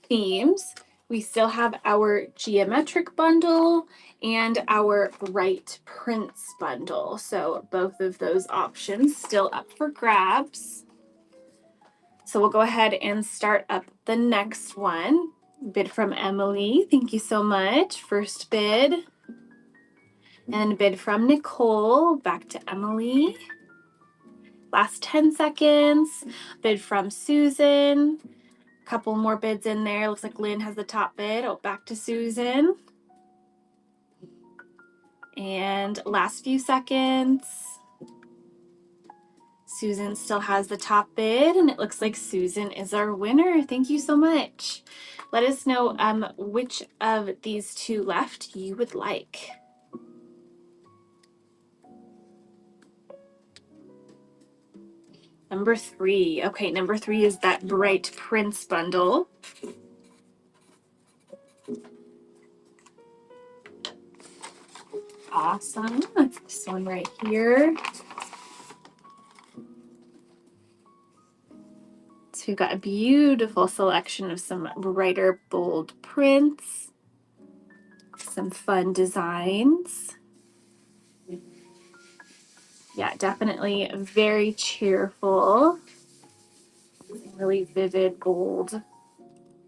themes, we still have our geometric bundle and our bright prints bundle. So both of those options still up for grabs. So we'll go ahead and start up the next one. Bid from Emily. Thank you so much. First bid. And bid from Nicole. Back to Emily. Last 10 seconds. Bid from Susan. Couple more bids in there. Looks like Lynn has the top bid. Oh, back to Susan. And last few seconds. Susan still has the top bid, and it looks like Susan is our winner. Thank you so much. Let us know which of these two left you would like. Number three. Okay, number three is that Bright Prince bundle. Awesome. That's this one right here. So we've got a beautiful selection of some brighter, bold prints, some fun designs. Yeah, definitely very cheerful. Really vivid, bold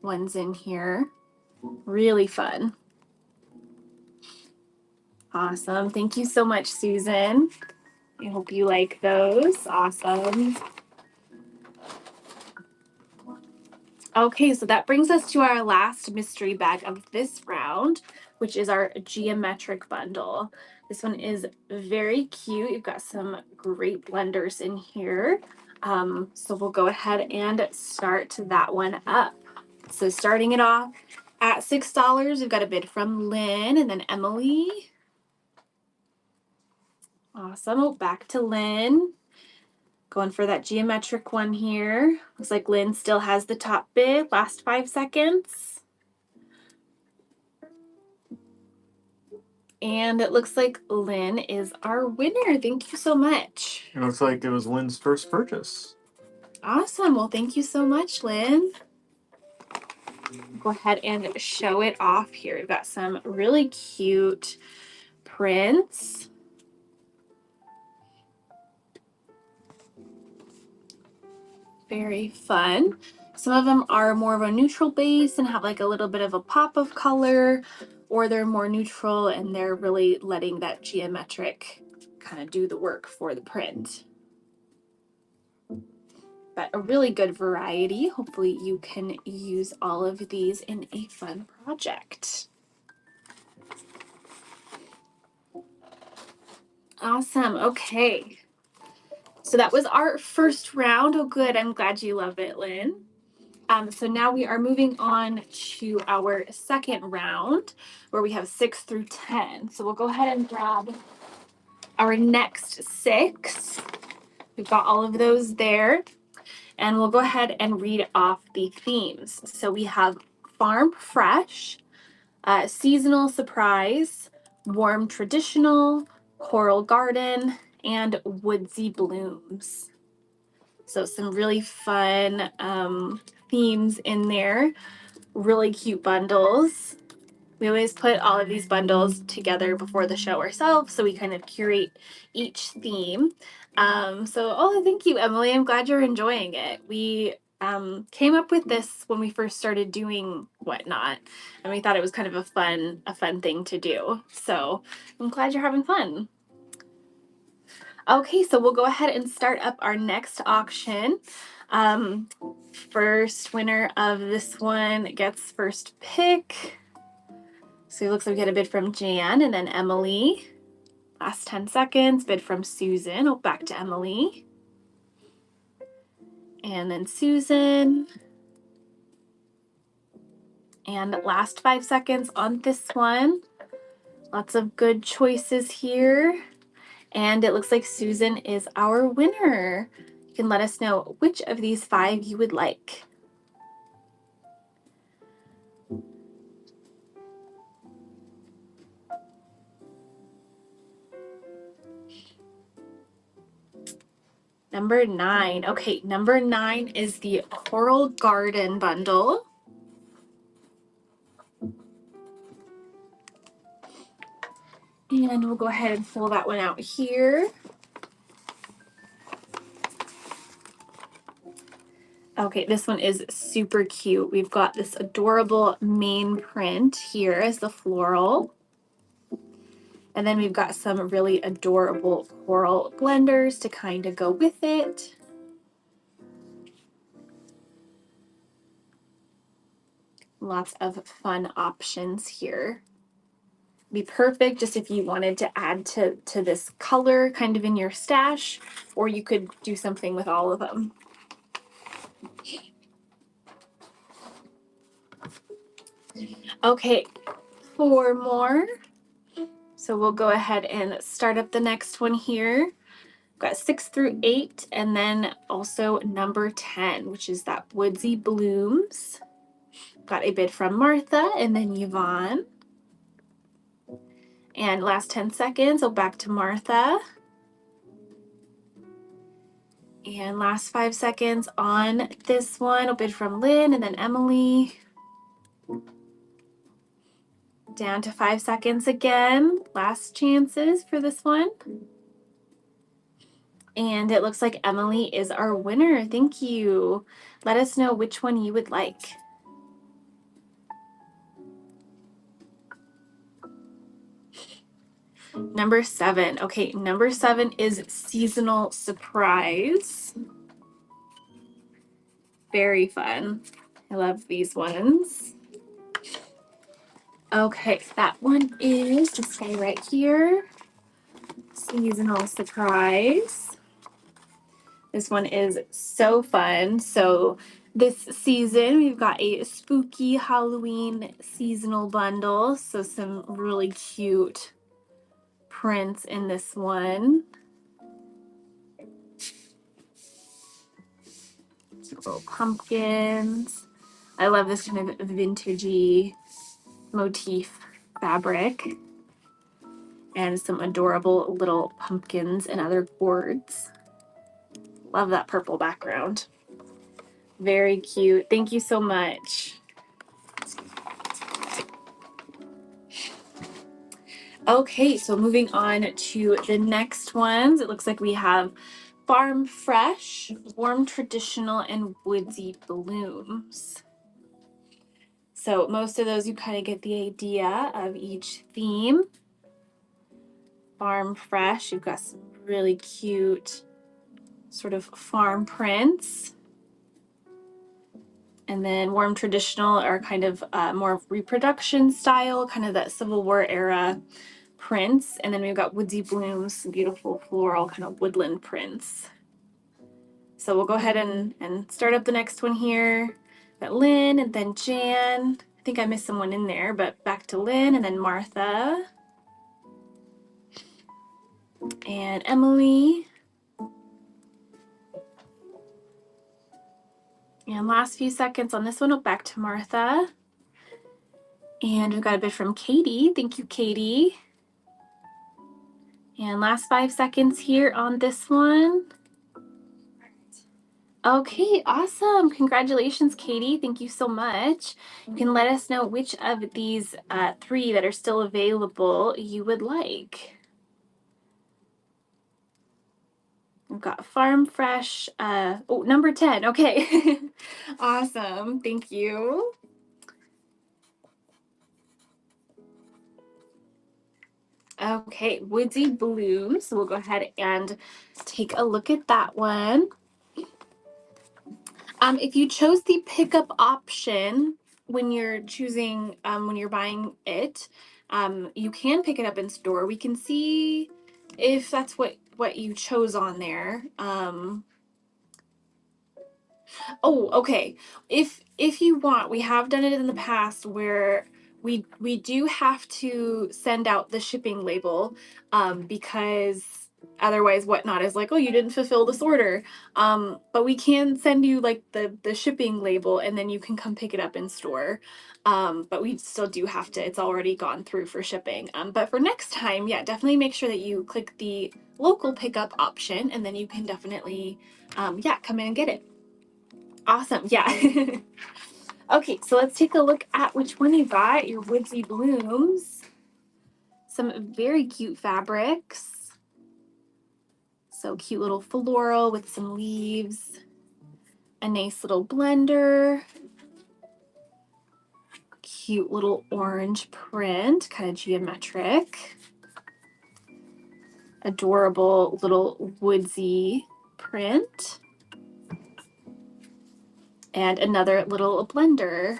ones in here. Really fun. Awesome. Thank you so much, Susan. I hope you like those. Awesome. Okay, so that brings us to our last mystery bag of this round, which is our geometric bundle. This one is very cute. You've got some great blenders in here. So we'll go ahead and start that one up. So starting it off at $6, we've got a bid from Lynn and then Emily. Awesome. Oh, back to Lynn. Going for that geometric one here. Looks like Lynn still has the top bid. Last 5 seconds. And it looks like Lynn is our winner. Thank you so much. It looks like it was Lynn's first purchase. Awesome. Well, thank you so much, Lynn. Go ahead and show it off here. We've got some really cute prints. Very fun. Some of them are more of a neutral base and have like a little bit of a pop of color, or they're more neutral and they're really letting that geometric kind of do the work for the print. But a really good variety. Hopefully you can use all of these in a fun project. Awesome. Okay. So that was our first round. Oh, good. I'm glad you love it, Lynn. So now we are moving on to our second round where we have 6 through 10. So we'll go ahead and grab our next 6. We've got all of those there. And we'll go ahead and read off the themes. So we have farm fresh, seasonal surprise, warm traditional, coral garden, and woodsy blooms. So some really fun themes in there. Really cute bundles. We always put all of these bundles together before the show ourselves, so we kind of curate each theme. Thank you, Emily. I'm glad you're enjoying it. We came up with this when we first started doing Whatnot, and we thought it was kind of a fun thing to do. So I'm glad you're having fun. Okay, so we'll go ahead and start up our next auction. First winner of this one gets first pick. So it looks like we get a bid from Jan and then Emily. Last 10 seconds, bid from Susan. Oh, back to Emily. And then Susan. And last 5 seconds on this one. Lots of good choices here. And it looks like Susan is our winner. You can let us know which of these 5 you would like. Number 9. Okay, number 9 is the Coral Garden bundle. And we'll go ahead and pull that one out here. Okay, this one is super cute. We've got this adorable main print here as the floral. And then we've got some really adorable coral blenders to kind of go with it. Lots of fun options here. Be perfect just if you wanted to add to this color kind of in your stash, or you could do something with all of them. Okay, 4 more. So we'll go ahead and start up the next one here. Got 6 through 8, and then also number 10, which is that Woodsy Blooms. Got a bid from Martha and then Yvonne. And last 10 seconds, so back to Martha. And last 5 seconds on this one, a bid from Lynn and then Emily. Down to 5 seconds again. Last chances for this one. And it looks like Emily is our winner. Thank you. Let us know which one you would like. Number 7. Okay, number 7 is Seasonal Surprise. Very fun. I love these ones. Okay, that one is this guy right here. Seasonal Surprise. This one is so fun. So this season, we've got a spooky Halloween seasonal bundle. So some really cute prints in this one. Some little pumpkins. I love this kind of vintagey motif fabric. And some adorable little pumpkins and other gourds. Love that purple background. Very cute. Thank you so much. Okay, so moving on to the next ones. It looks like we have Farm Fresh, Warm Traditional, and Woodsy Blooms. So most of those you kind of get the idea of each theme. Farm Fresh, you've got some really cute sort of farm prints. And then Warm Traditional are kind of more reproduction style, kind of that Civil War era prints. And then we've got Woodsy Blooms, beautiful floral kind of woodland prints. So we'll go ahead and start up the next one here. Got Lynn and then Jan. I think I missed someone in there, but back to Lynn and then Martha. And Emily. And last few seconds on this one, back to Martha. And we've got a bid from Katie. Thank you, Katie. And last 5 seconds here on this one. Okay, awesome. Congratulations, Katie. Thank you so much. You can let us know which of these 3 that are still available you would like. We've got Farm Fresh. Number 10. Okay. Awesome. Thank you. Okay, Woodsy Blooms. So we'll go ahead and take a look at that one. If you chose the pickup option when you're choosing, when you're buying it, you can pick it up in store. We can see if that's what you chose on there. Oh, okay. If you want, we have done it in the past where we do have to send out the shipping label, because otherwise Whatnot is like, oh, you didn't fulfill this order. But we can send you like the shipping label and then you can come pick it up in store. But we still do have to, it's already gone through for shipping. But for next time, yeah, definitely make sure that you click the local pickup option and then you can definitely, yeah, come in and get it. Awesome, yeah. Okay, so let's take a look at which one you got, your Woodsy Blooms. Some very cute fabrics. So cute little floral with some leaves. A nice little blender. Cute little orange print, kind of geometric. Adorable little woodsy print. And another little blender.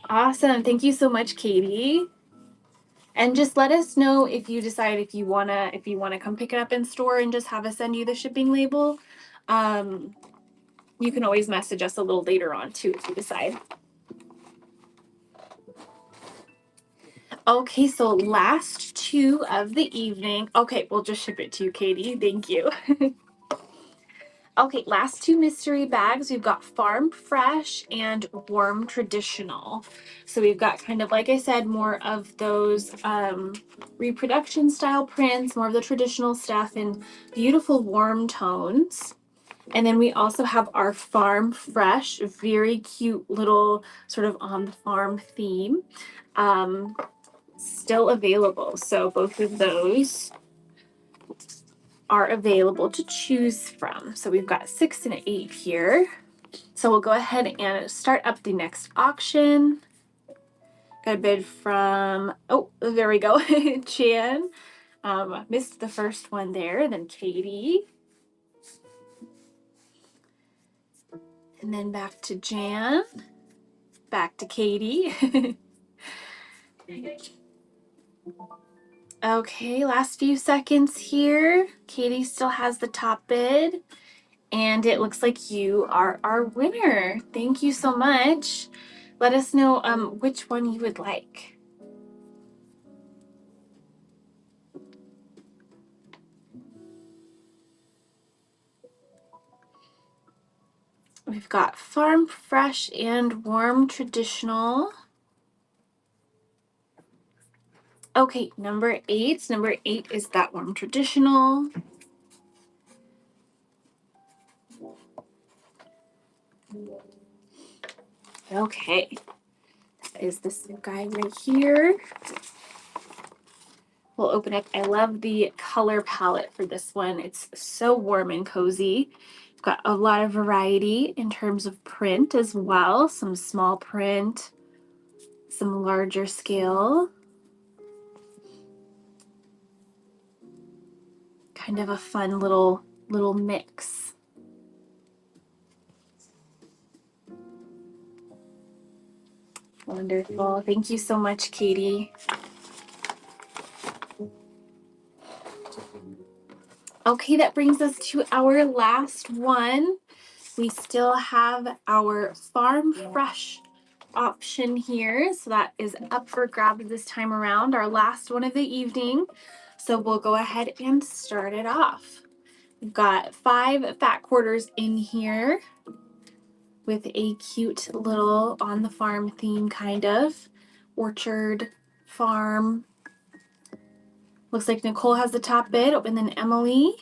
Awesome, thank you so much, Katie. And just let us know if you decide if you wanna come pick it up in store and just have us send you the shipping label. You can always message us a little later on too if you decide. Okay, so last 2 of the evening. Okay, we'll just ship it to you, Katie. Thank you. Okay, last 2 mystery bags. We've got Farm Fresh and Warm Traditional. So we've got kind of, like I said, more of those reproduction style prints, more of the traditional stuff in beautiful warm tones. And then we also have our Farm Fresh, very cute little sort of on the farm theme, still available. So both of those are available to choose from. So we've got 6 and 8 here. So we'll go ahead and start up the next auction. Got a bid from, oh, there we go, Jan. Missed the first one there, then Katie. And then back to Jan. Back to Katie. Okay, last few seconds here. Katie still has the top bid. And it looks like you are our winner. Thank you so much. Let us know which one you would like. We've got Farm Fresh and Warm Traditional. Okay, number 8. Number 8 is that Warm Traditional. Okay, that is this guy right here. We'll open it. I love the color palette for this one. It's so warm and cozy. We've got a lot of variety in terms of print as well. Some small print, some larger scale. Kind of a fun little mix. Wonderful. Thank you so much, Katie. Okay, that brings us to our last one. We still have our Farm Fresh option here. So that is up for grabs this time around, our last one of the evening. So we'll go ahead and start it off. We've got 5 fat quarters in here with a cute little on the farm theme, kind of orchard farm. Looks like Nicole has the top bid, and then Emily.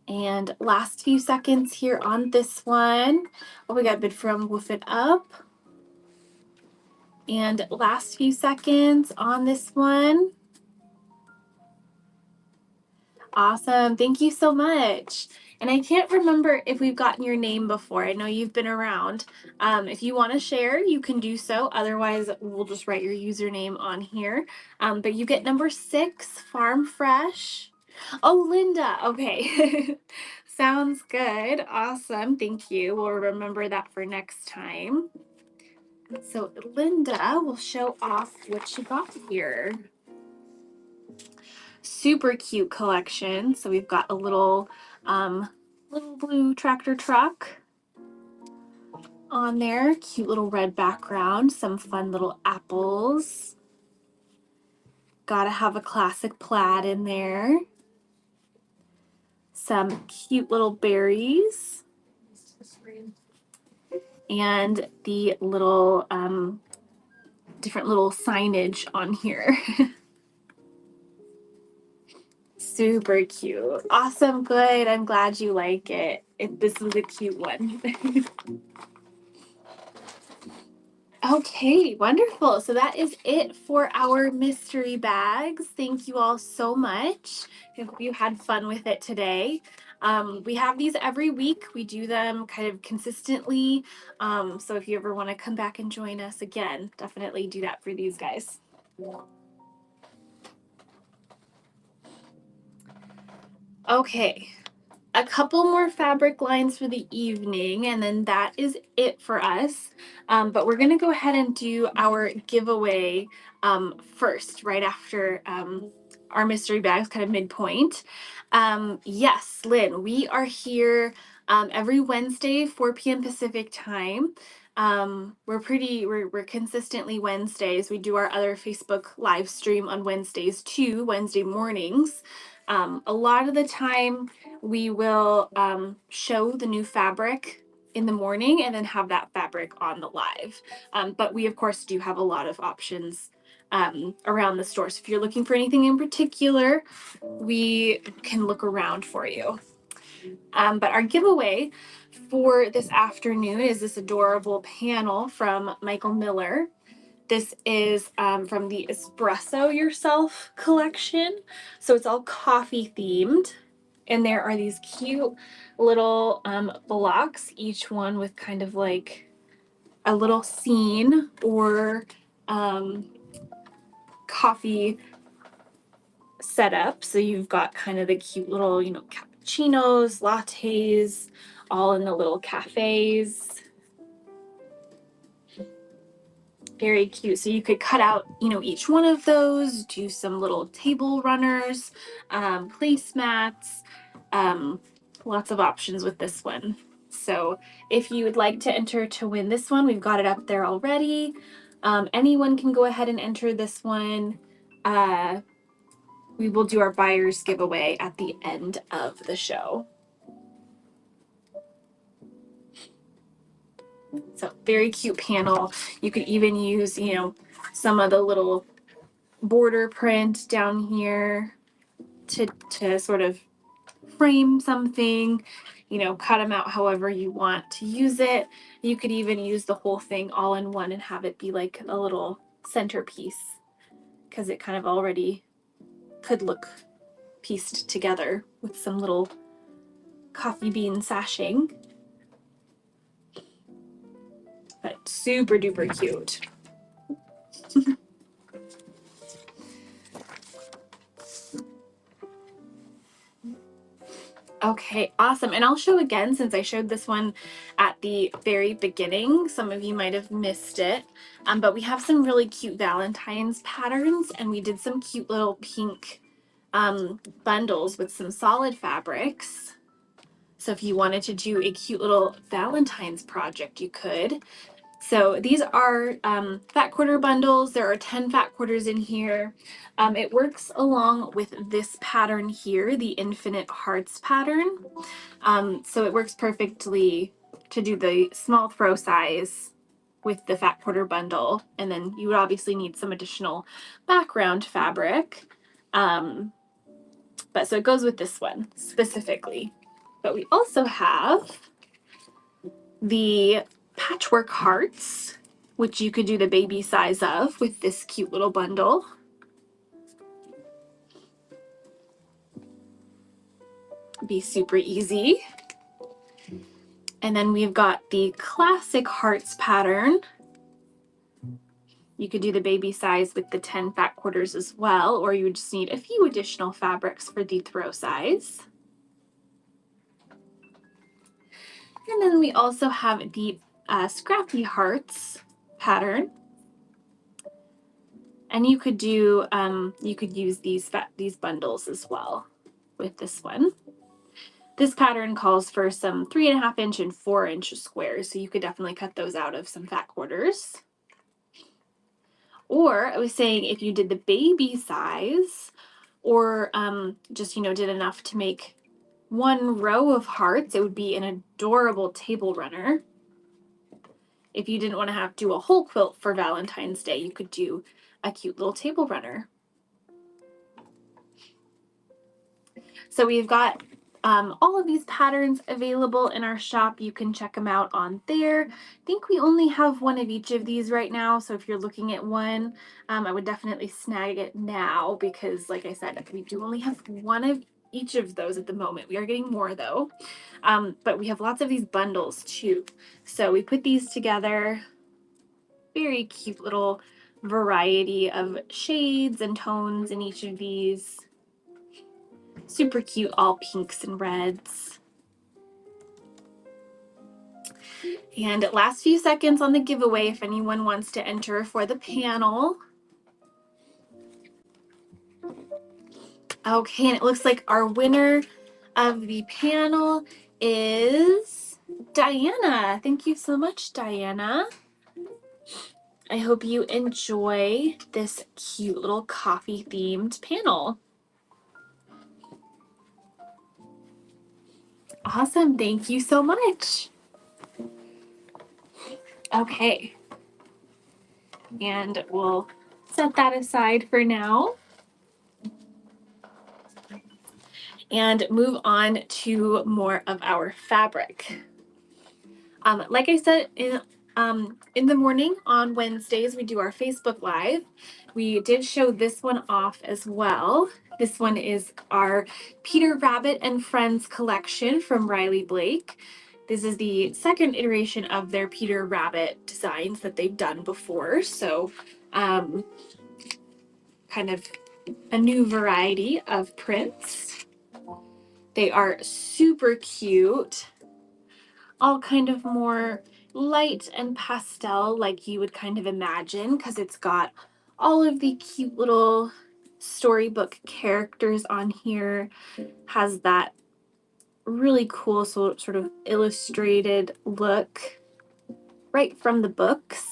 And last few seconds here on this one. Oh, we got a bid from Woof It Up. And last few seconds on this one. Awesome. Thank you so much. And I can't remember if we've gotten your name before. I know you've been around. If you want to share, you can do so. Otherwise, we'll just write your username on here. But you get number 6, Farm Fresh. Oh, Linda. Okay. Sounds good. Awesome. Thank you. We'll remember that for next time. So Linda will show off what she got here. Super cute collection. So we've got a little blue tractor truck on there, cute little red background, some fun little apples. Gotta have a classic plaid in there. Some cute little berries. And the little different little signage on here. Super cute. Awesome, good. I'm glad you like it. This was a cute one. Okay, wonderful. So that is it for our mystery bags. Thank you all so much. I hope you had fun with it today. We have these every week. We do them kind of consistently. So if you ever want to come back and join us again, definitely do that for these guys. Okay, a couple more fabric lines for the evening, and then that is it for us. But we're going to go ahead and do our giveaway first, right after our mystery bags, kind of midpoint. Yes, Lynn, we are here every Wednesday, 4 p.m. Pacific time. We're consistently Wednesdays. We do our other Facebook live stream on Wednesdays too, Wednesday mornings. A lot of the time we will show the new fabric in the morning and then have that fabric on the live. But we of course do have a lot of options around the store. So if you're looking for anything in particular, we can look around for you. But our giveaway for this afternoon is this adorable panel from Michael Miller. This is from the Espresso Yourself collection. So it's all coffee themed. And there are these cute little blocks, each one with kind of like a little scene or coffee setup. So you've got kind of the cute little, cappuccinos, lattes, all in the little cafes. Very cute. So you could cut out, each one of those, do some little table runners, placemats, lots of options with this one. So if you would like to enter to win this one, we've got it up there already. Anyone can go ahead and enter this one. We will do our buyer's giveaway at the end of the show. So very cute panel. You could even use, some of the little border print down here to sort of frame something, cut them out however you want to use it. You could even use the whole thing all in one and have it be like a little centerpiece because it kind of already could look pieced together with some little coffee bean sashing. But super duper cute. Okay, awesome. And I'll show again since I showed this one at the very beginning. Some of you might have missed it. But we have some really cute Valentine's patterns, and we did some cute little pink bundles with some solid fabrics. So if you wanted to do a cute little Valentine's project, you could. So these are fat quarter bundles. There are 10 fat quarters in here. It works along with this pattern here, the Infinite Hearts pattern. So it works perfectly to do the small throw size with the fat quarter bundle. And then you would obviously need some additional background fabric. But so it goes with this one specifically. But we also have the patchwork hearts, which you could do the baby size of with this cute little bundle. Be super easy. And then we've got the classic hearts pattern. You could do the baby size with the 10 fat quarters as well, or you would just need a few additional fabrics for the throw size. And then we also have the scrappy hearts pattern. And you could do, you could use these bundles as well with this one. This pattern calls for some 3.5 inch and 4-inch squares, so you could definitely cut those out of some fat quarters. Or I was saying if you did the baby size, or just, did enough to make one row of hearts, it would be an adorable table runner. If you didn't want to have to do a whole quilt for Valentine's Day, you could do a cute little table runner. So we've got all of these patterns available in our shop. You can check them out on there. I think we only have one of each of these right now. So if you're looking at one, I would definitely snag it now because, like I said, we do only have one of each of those at the moment. We are getting more though. But we have lots of these bundles too. So we put these together. Very cute little variety of shades and tones in each of these. Super cute, all pinks and reds. And last few seconds on the giveaway if anyone wants to enter for the panel. Okay, and it looks like our winner of the panel is Diana. Thank you so much, Diana. I hope you enjoy this cute little coffee themed panel. Awesome, thank you so much. Okay, and we'll set that aside for now and move on to more of our fabric. Like I said, in the morning on Wednesdays, we do our Facebook Live. We did show this one off as well. This one is our Peter Rabbit and Friends collection from Riley Blake. This is the second iteration of their Peter Rabbit designs that they've done before. So kind of a new variety of prints. They are super cute. All kind of more light and pastel like you would kind of imagine because it's got all of the cute little storybook characters on here. Has that really cool sort of illustrated look right from the books.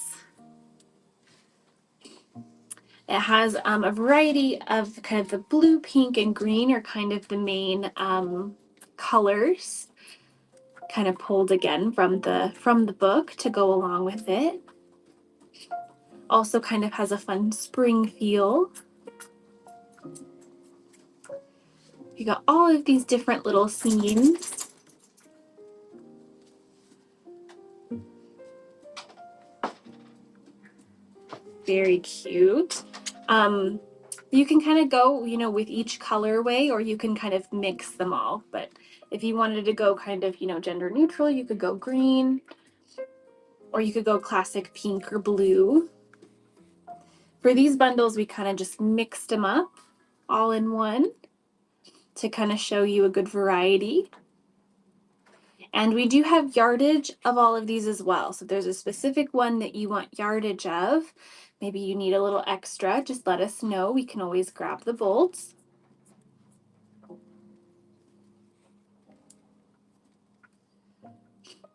It has a variety of kind of the blue, pink, and green are kind of the main colors, kind of pulled again from the book to go along with it. Also kind of has a fun spring feel. You got all of these different little scenes. Very cute. You can kind of go, with each colorway, or you can kind of mix them all. But if you wanted to go kind of, gender neutral, you could go green, or you could go classic pink or blue. For these bundles, we kind of just mixed them up all in one to kind of show you a good variety. And we do have yardage of all of these as well. So if there's a specific one that you want yardage of, maybe you need a little extra, just let us know. We can always grab the bolts.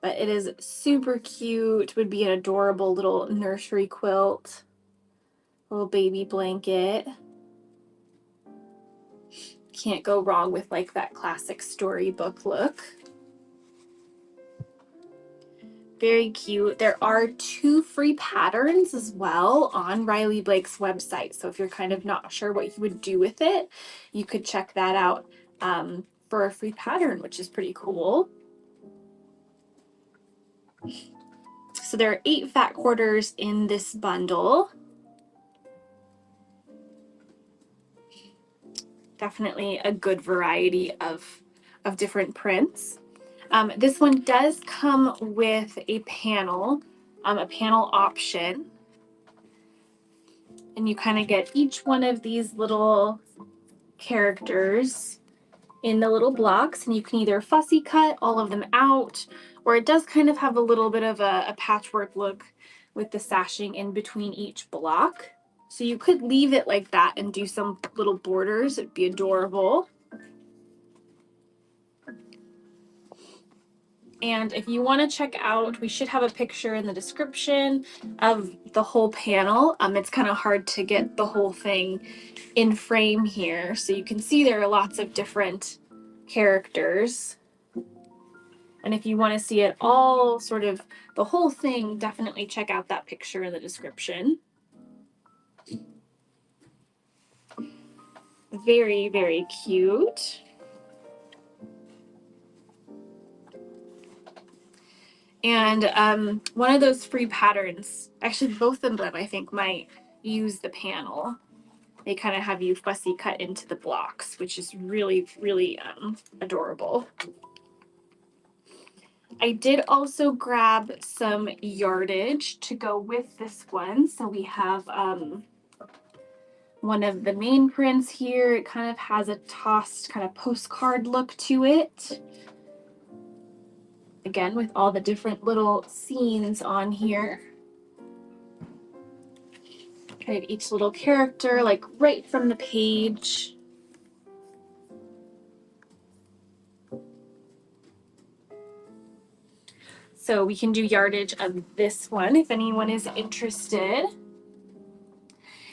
but it is super cute. Would be an adorable little nursery quilt, little baby blanket. Can't go wrong with like that classic storybook look. Very cute. There are 2 free patterns as well on Riley Blake's website. So if you're kind of not sure what you would do with it, you could check that out for a free pattern, which is pretty cool. So there are 8 fat quarters in this bundle. Definitely a good variety of different prints. This one does come with a panel option. And you kind of get each one of these little characters in the little blocks, and you can either fussy cut all of them out, or it does kind of have a little bit of a patchwork look with the sashing in between each block. So you could leave it like that and do some little borders. It'd be adorable. And if you want to check out, we should have a picture in the description of the whole panel. It's kind of hard to get the whole thing in frame here. So you can see there are lots of different characters. And if you want to see it all, sort of the whole thing, definitely check out that picture in the description. Very, very cute. And one of those free patterns, actually both of them I think might use the panel. They kind of have you fussy cut into the blocks, which is really, really adorable. I did also grab some yardage to go with this one. So we have one of the main prints here. It kind of has a tossed kind of postcard look to it. Again, with all the different little scenes on here. Kind of each little character, like right from the page. So we can do yardage of this one if anyone is interested.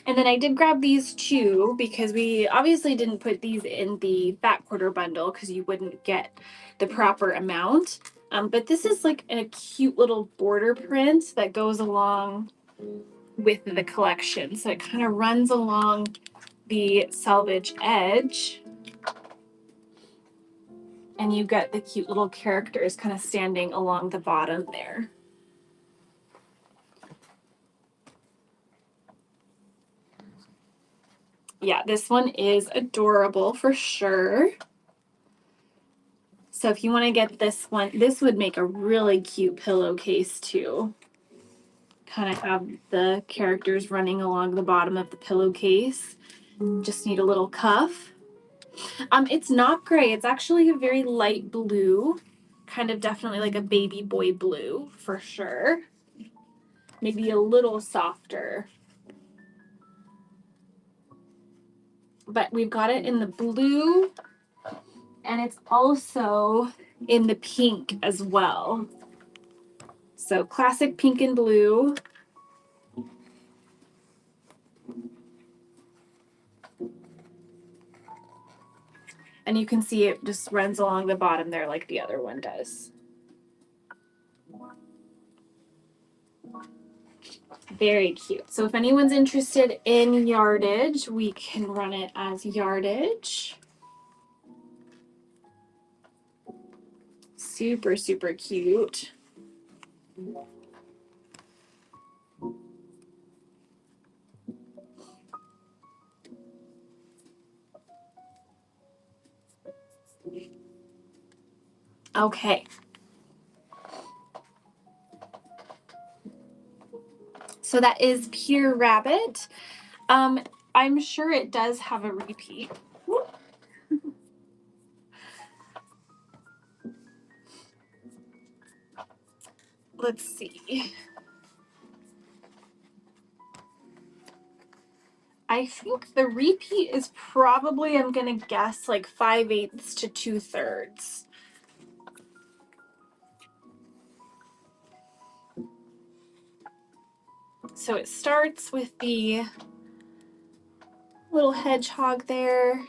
And then I did grab these 2 because we obviously didn't put these in the fat quarter bundle because you wouldn't get the proper amount. But this is like a cute little border print that goes along with the collection. So it kind of runs along the selvage edge. And you get the cute little characters kind of standing along the bottom there. Yeah, this one is adorable for sure. So if you want to get this one, this would make a really cute pillowcase too. Kind of have the characters running along the bottom of the pillowcase. Just need a little cuff. It's not gray. It's actually a very light blue. Kind of definitely like a baby boy blue for sure. Maybe a little softer. But we've got it in the blue, and it's also in the pink as well. So classic pink and blue. And you can see it just runs along the bottom there like the other one does. Very cute. So if anyone's interested in yardage, we can run it as yardage. Super, super cute. Okay. So that is Pure Rabbit. I'm sure it does have a repeat. Let's see. I think the repeat is probably, I'm gonna guess, like 5/8 to 2/3. So it starts with the little hedgehog there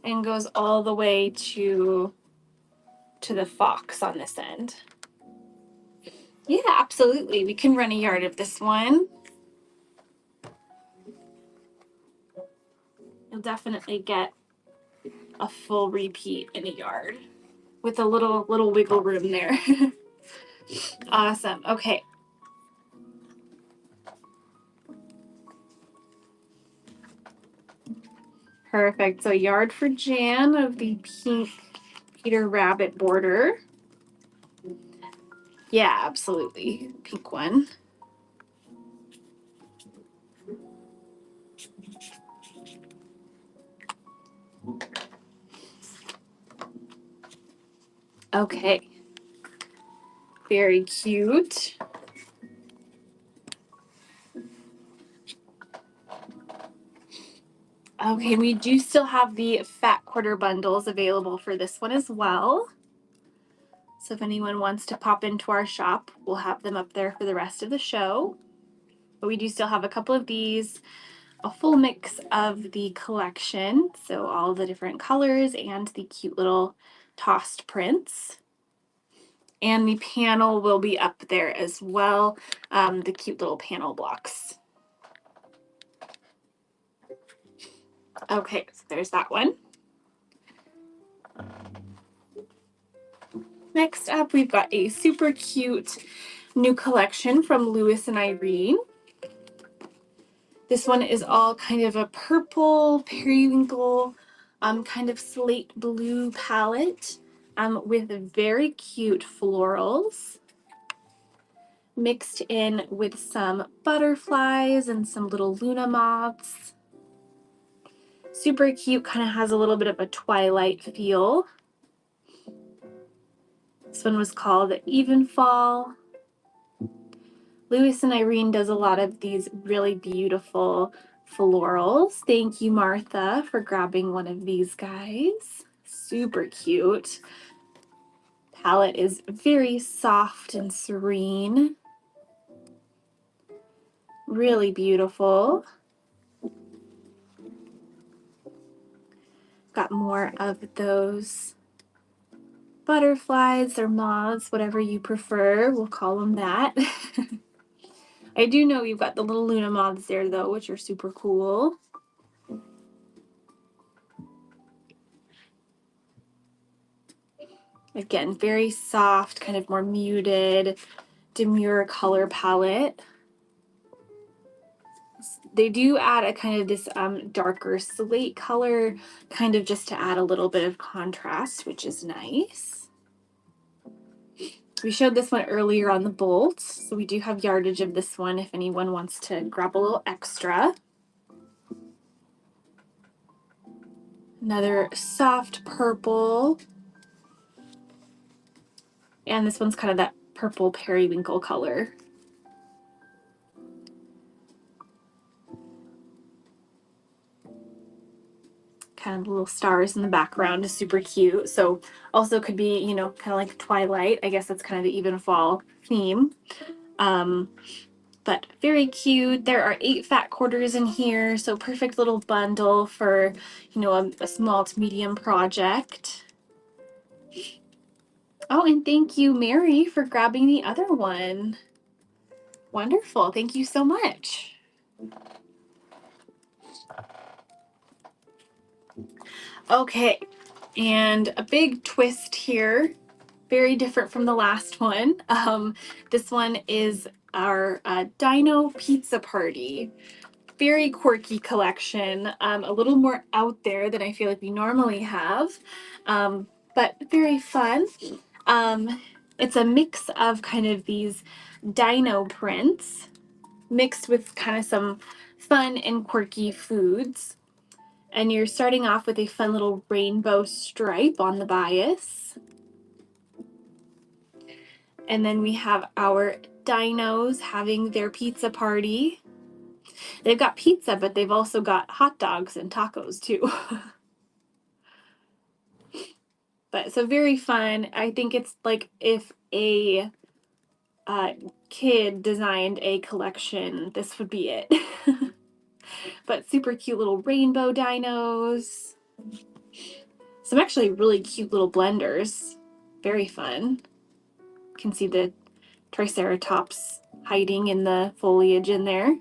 and goes all the way to the fox on this end. Yeah, absolutely. We can run a yard of this one. You'll definitely get a full repeat in a yard with a little wiggle room there. Awesome. Okay. Perfect. So yard for Jan of the pink Peter Rabbit border. Yeah, absolutely. Pink one. Okay. Very cute. Okay, we do still have the fat quarter bundles available for this one as well. So if anyone wants to pop into our shop, we'll have them up there for the rest of the show. But we do still have a couple of these, a full mix of the collection. So all the different colors and the cute little tossed prints. And the panel will be up there as well, the cute little panel blocks. Okay, so there's that one. Next up, we've got a super cute new collection from Lewis and Irene. This one is all kind of a purple periwinkle, kind of slate blue palette, with very cute florals mixed in with some butterflies and some little Luna moths. Super cute, kind of has a little bit of a twilight feel. This one was called Even Fall. Lewis and Irene does a lot of these really beautiful florals. Thank you, Martha, for grabbing one of these guys. Super cute. Palette is very soft and serene. Really beautiful. Got more of those butterflies or moths, whatever you prefer. We'll call them that. I do know you've got the little Luna moths there, though, which are super cool. Again, very soft, kind of more muted, demure color palette. They do add a kind of this darker slate color, kind of just to add a little bit of contrast, which is nice. We showed this one earlier on the bolts, so we do have yardage of this one if anyone wants to grab a little extra. Another soft purple. And this one's kind of that purple periwinkle color. Kind of little stars in the background is super cute. So also could be, you know, kind of like Twilight. I guess that's kind of the even fall theme. But very cute. There are 8 fat quarters in here, so perfect little bundle for, you know, a small to medium project. Oh, and thank you, Mary, for grabbing the other one. Wonderful. Thank you so much. Okay, and a big twist here. Very different from the last one. This one is our Dino Pizza Party. Very quirky collection, a little more out there than I feel like we normally have, but very fun. It's a mix of kind of these dino prints mixed with kind of some fun and quirky foods. And you're starting off with a fun little rainbow stripe on the bias. And then we have our dinos having their pizza party. They've got pizza, but they've also got hot dogs and tacos too. But so very fun. I think it's like if a kid designed a collection, this would be it. But super cute little rainbow dinos. Some actually really cute little blenders. Very fun. You can see the Triceratops hiding in the foliage in there.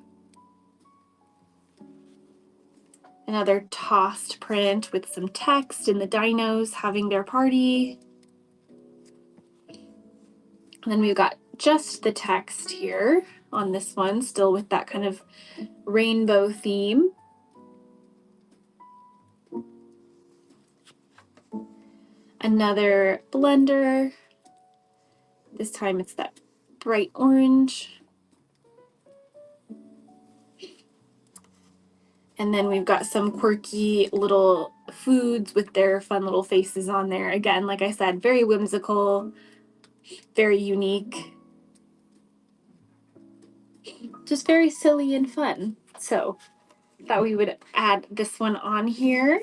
Another tossed print with some text and the dinos having their party. And then we've got just the text here on this one, still with that kind of rainbow theme. Another blender. This time it's that bright orange. And then we've got some quirky little foods with their fun little faces on there. Again, like I said, very whimsical, very unique. Just very silly and fun. So thought we would add this one on here.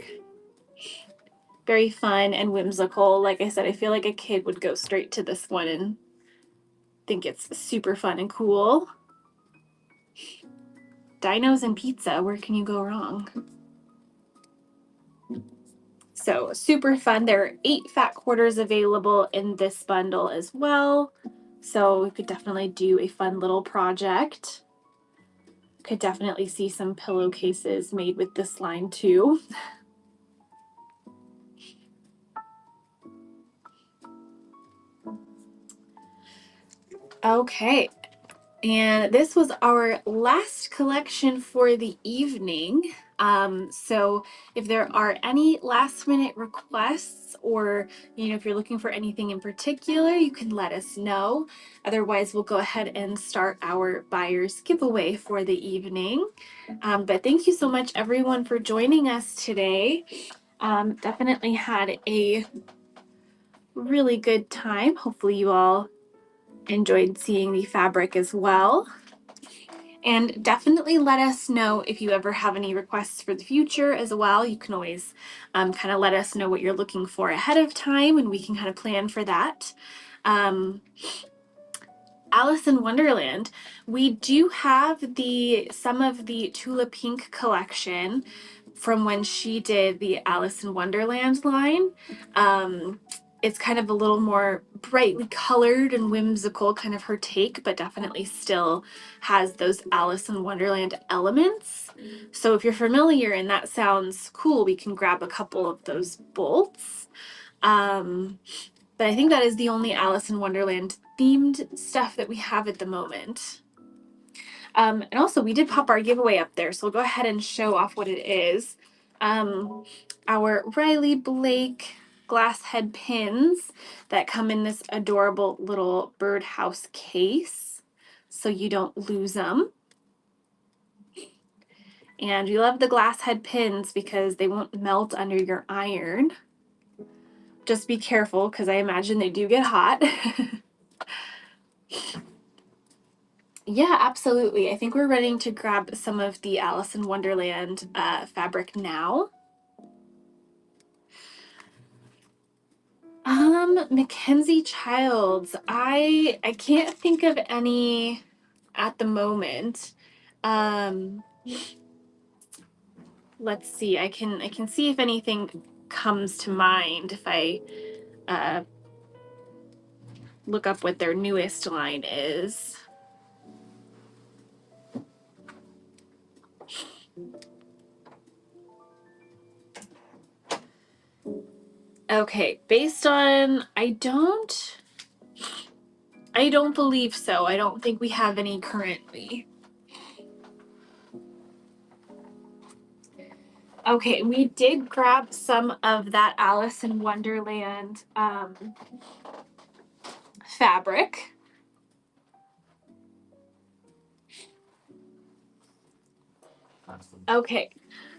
Very fun and whimsical. Like I said, I feel like a kid would go straight to this one and think it's super fun and cool. Dinos and pizza, where can you go wrong? So super fun. There are 8 fat quarters available in this bundle as well. So we could definitely do a fun little project. Could definitely see some pillowcases made with this line too. Okay, and this was our last collection for the evening. So if there are any last minute requests, or if you're looking for anything in particular, you can let us know. Otherwise, we'll go ahead and start our buyer's giveaway for the evening. But thank you so much everyone for joining us today. Definitely had a really good time. Hopefully you all enjoyed seeing the fabric as well. And definitely let us know if you ever have any requests for the future as well. You can always kind of let us know what you're looking for ahead of time, and we can kind of plan for that. Alice in Wonderland, we do have some of the Tula Pink collection from when she did the Alice in Wonderland line. It's kind of a little more brightly colored and whimsical, kind of her take, but definitely still has those Alice in Wonderland elements. So if you're familiar and that sounds cool, we can grab a couple of those bolts. But I think that is the only Alice in Wonderland themed stuff that we have at the moment. And also we did pop our giveaway up there, so we'll go ahead and show off what it is. Our Riley Blake glass head pins that come in this adorable little birdhouse case, so you don't lose them. And we love the glass head pins because they won't melt under your iron. Just be careful, because I imagine they do get hot. Yeah, absolutely. I think we're ready to grab some of the Alice in Wonderland fabric now. Mackenzie Childs. I can't think of any at the moment. Let's see. I can see if anything comes to mind if I look up what their newest line is. Okay, based on I don't believe so. I don't think we have any currently. Okay, we did grab some of that Alice in Wonderland fabric. Okay,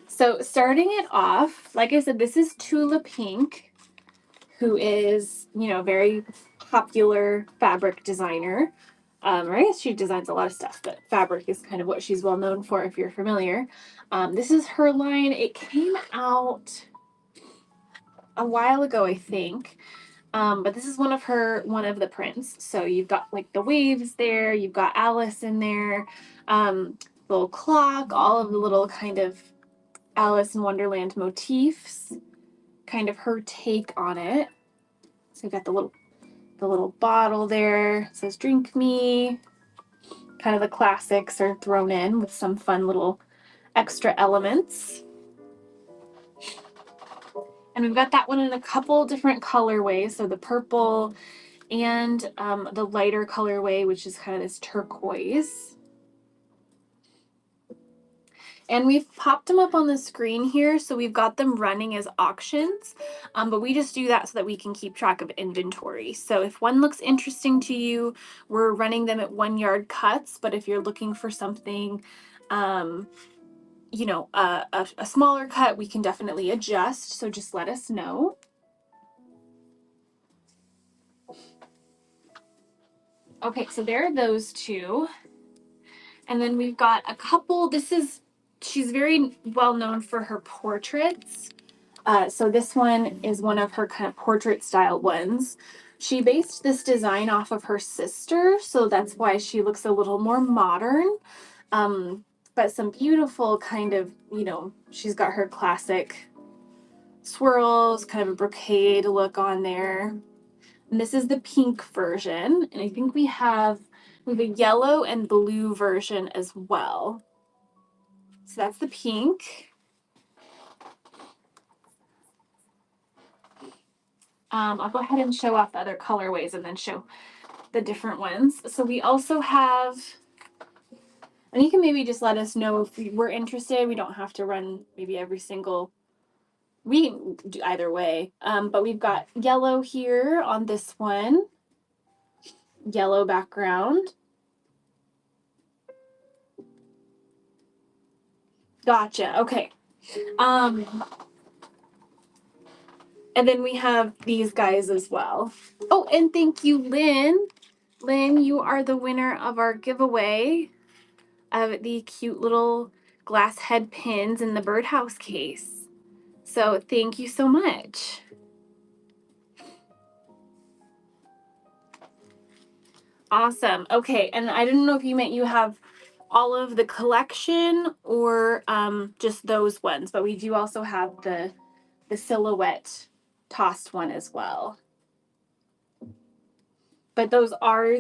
so starting it off, like I said, this is Tula Pink, who is, very popular fabric designer. Or I guess she designs a lot of stuff, but fabric is kind of what she's well known for if you're familiar. This is her line. It came out a while ago, I think. But this is one of the prints. So you've got like the waves there, you've got Alice in there, little clock, all of the little kind of Alice in Wonderland motifs, kind of her take on it. So we've got the little bottle there. It says drink me. Kind of the classics are thrown in with some fun little extra elements. And we've got that one in a couple different colorways. So the purple and the lighter colorway, which is kind of this turquoise. And we've popped them up on the screen here, so we've got them running as auctions, but we just do that so that we can keep track of inventory. So if one looks interesting to you, we're running them at 1 yard cuts, but if you're looking for something, you know, a smaller cut, we can definitely adjust, so just let us know. Okay, so there are those two. And then we've got a couple, she's very well known for her portraits. So this one is one of her kind of portrait style ones. She based this design off of her sister, so that's why she looks a little more modern. But some beautiful kind of, you know, she's got her classic swirls, kind of a brocade look on there. And this is the pink version, and I think we have a yellow and blue version as well. So that's the pink. I'll go ahead and show off the other colorways and then show the different ones. So we also have, and you can maybe just let us know if we're interested. We don't have to run maybe every single, we can do either way. But we've got yellow here on this one, yellow background. Gotcha. Okay. And then we have these guys as well. Oh, and thank you, Lynn. Lynn, you are the winner of our giveaway of the cute little glass head pins in the birdhouse case. So thank you so much. Awesome. Okay, and I didn't know if you meant you have all of the collection or just those ones, but we do also have the silhouette tossed one as well. But those are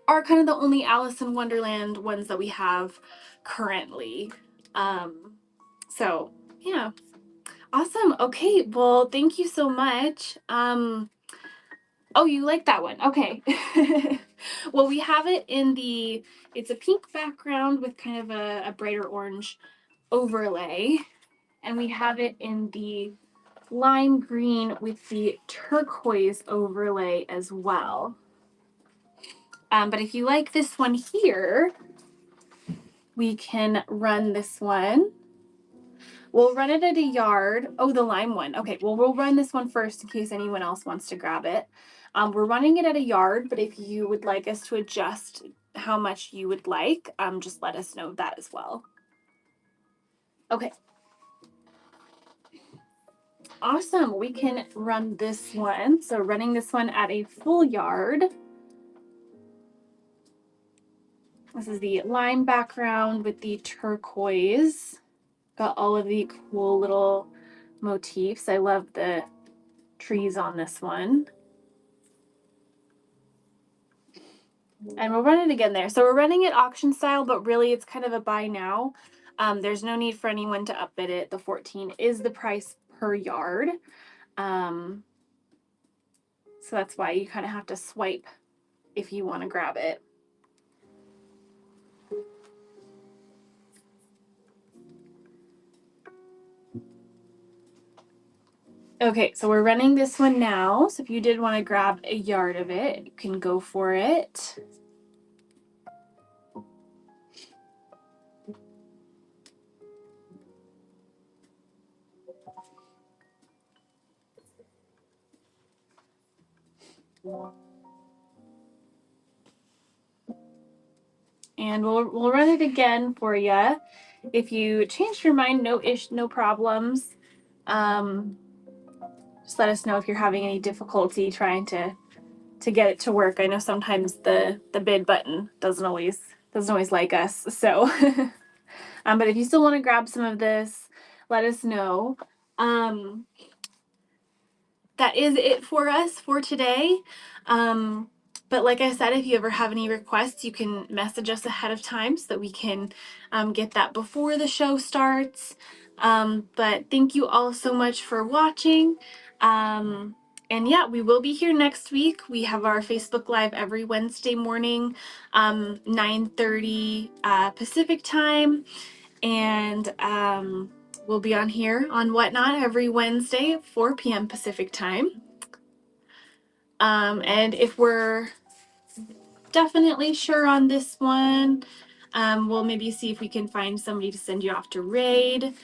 are kind of the only Alice in Wonderland ones that we have currently. So yeah. Awesome. Okay. Well, thank you so much. Oh, you like that one. Okay. Well, we have it in it's a pink background with kind of a brighter orange overlay. And we have it in the lime green with the turquoise overlay as well. But if you like this one here, we can run this one. We'll run it at a yard. Oh, the lime one. Okay, well, we'll run this one first in case anyone else wants to grab it. We're running it at a yard, but if you would like us to adjust how much you would like, just let us know that as well. Okay. Awesome. We can run this one. So running this one at a full yard. This is the lime background with the turquoise. Got all of the cool little motifs. I love the trees on this one. And we'll run it again there. So we're running it auction style, but really it's kind of a buy now. There's no need for anyone to upbid it. The 14 is the price per yard. So that's why you kind of have to swipe if you want to grab it. Okay, so we're running this one now. So if you did want to grab a yard of it, you can go for it. And we'll run it again for you. If you change your mind, no problems. just let us know if you're having any difficulty trying to get it to work. I know sometimes the bid button doesn't always like us. So, but if you still want to grab some of this, let us know. That is it for us for today. But like I said, if you ever have any requests, you can message us ahead of time so that we can get that before the show starts. But thank you all so much for watching. And yeah, we will be here next week. We have our Facebook Live every Wednesday morning, 9:30 Pacific time. And we'll be on here on Whatnot every Wednesday at 4 p.m. Pacific time. And if we're definitely sure on this one, we'll maybe see if we can find somebody to send you off to raid.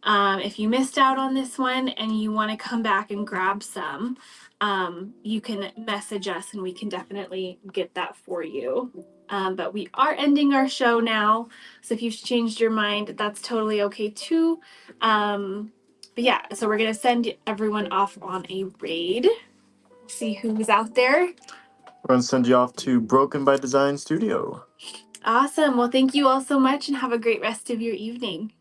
If you missed out on this one and you want to come back and grab some, you can message us and we can definitely get that for you. But we are ending our show now. So if you've changed your mind, that's totally okay too. But yeah, so we're going to send everyone off on a raid. See who's out there. We're going to send you off to Broken by Design Studio. Awesome. Well, thank you all so much and have a great rest of your evening.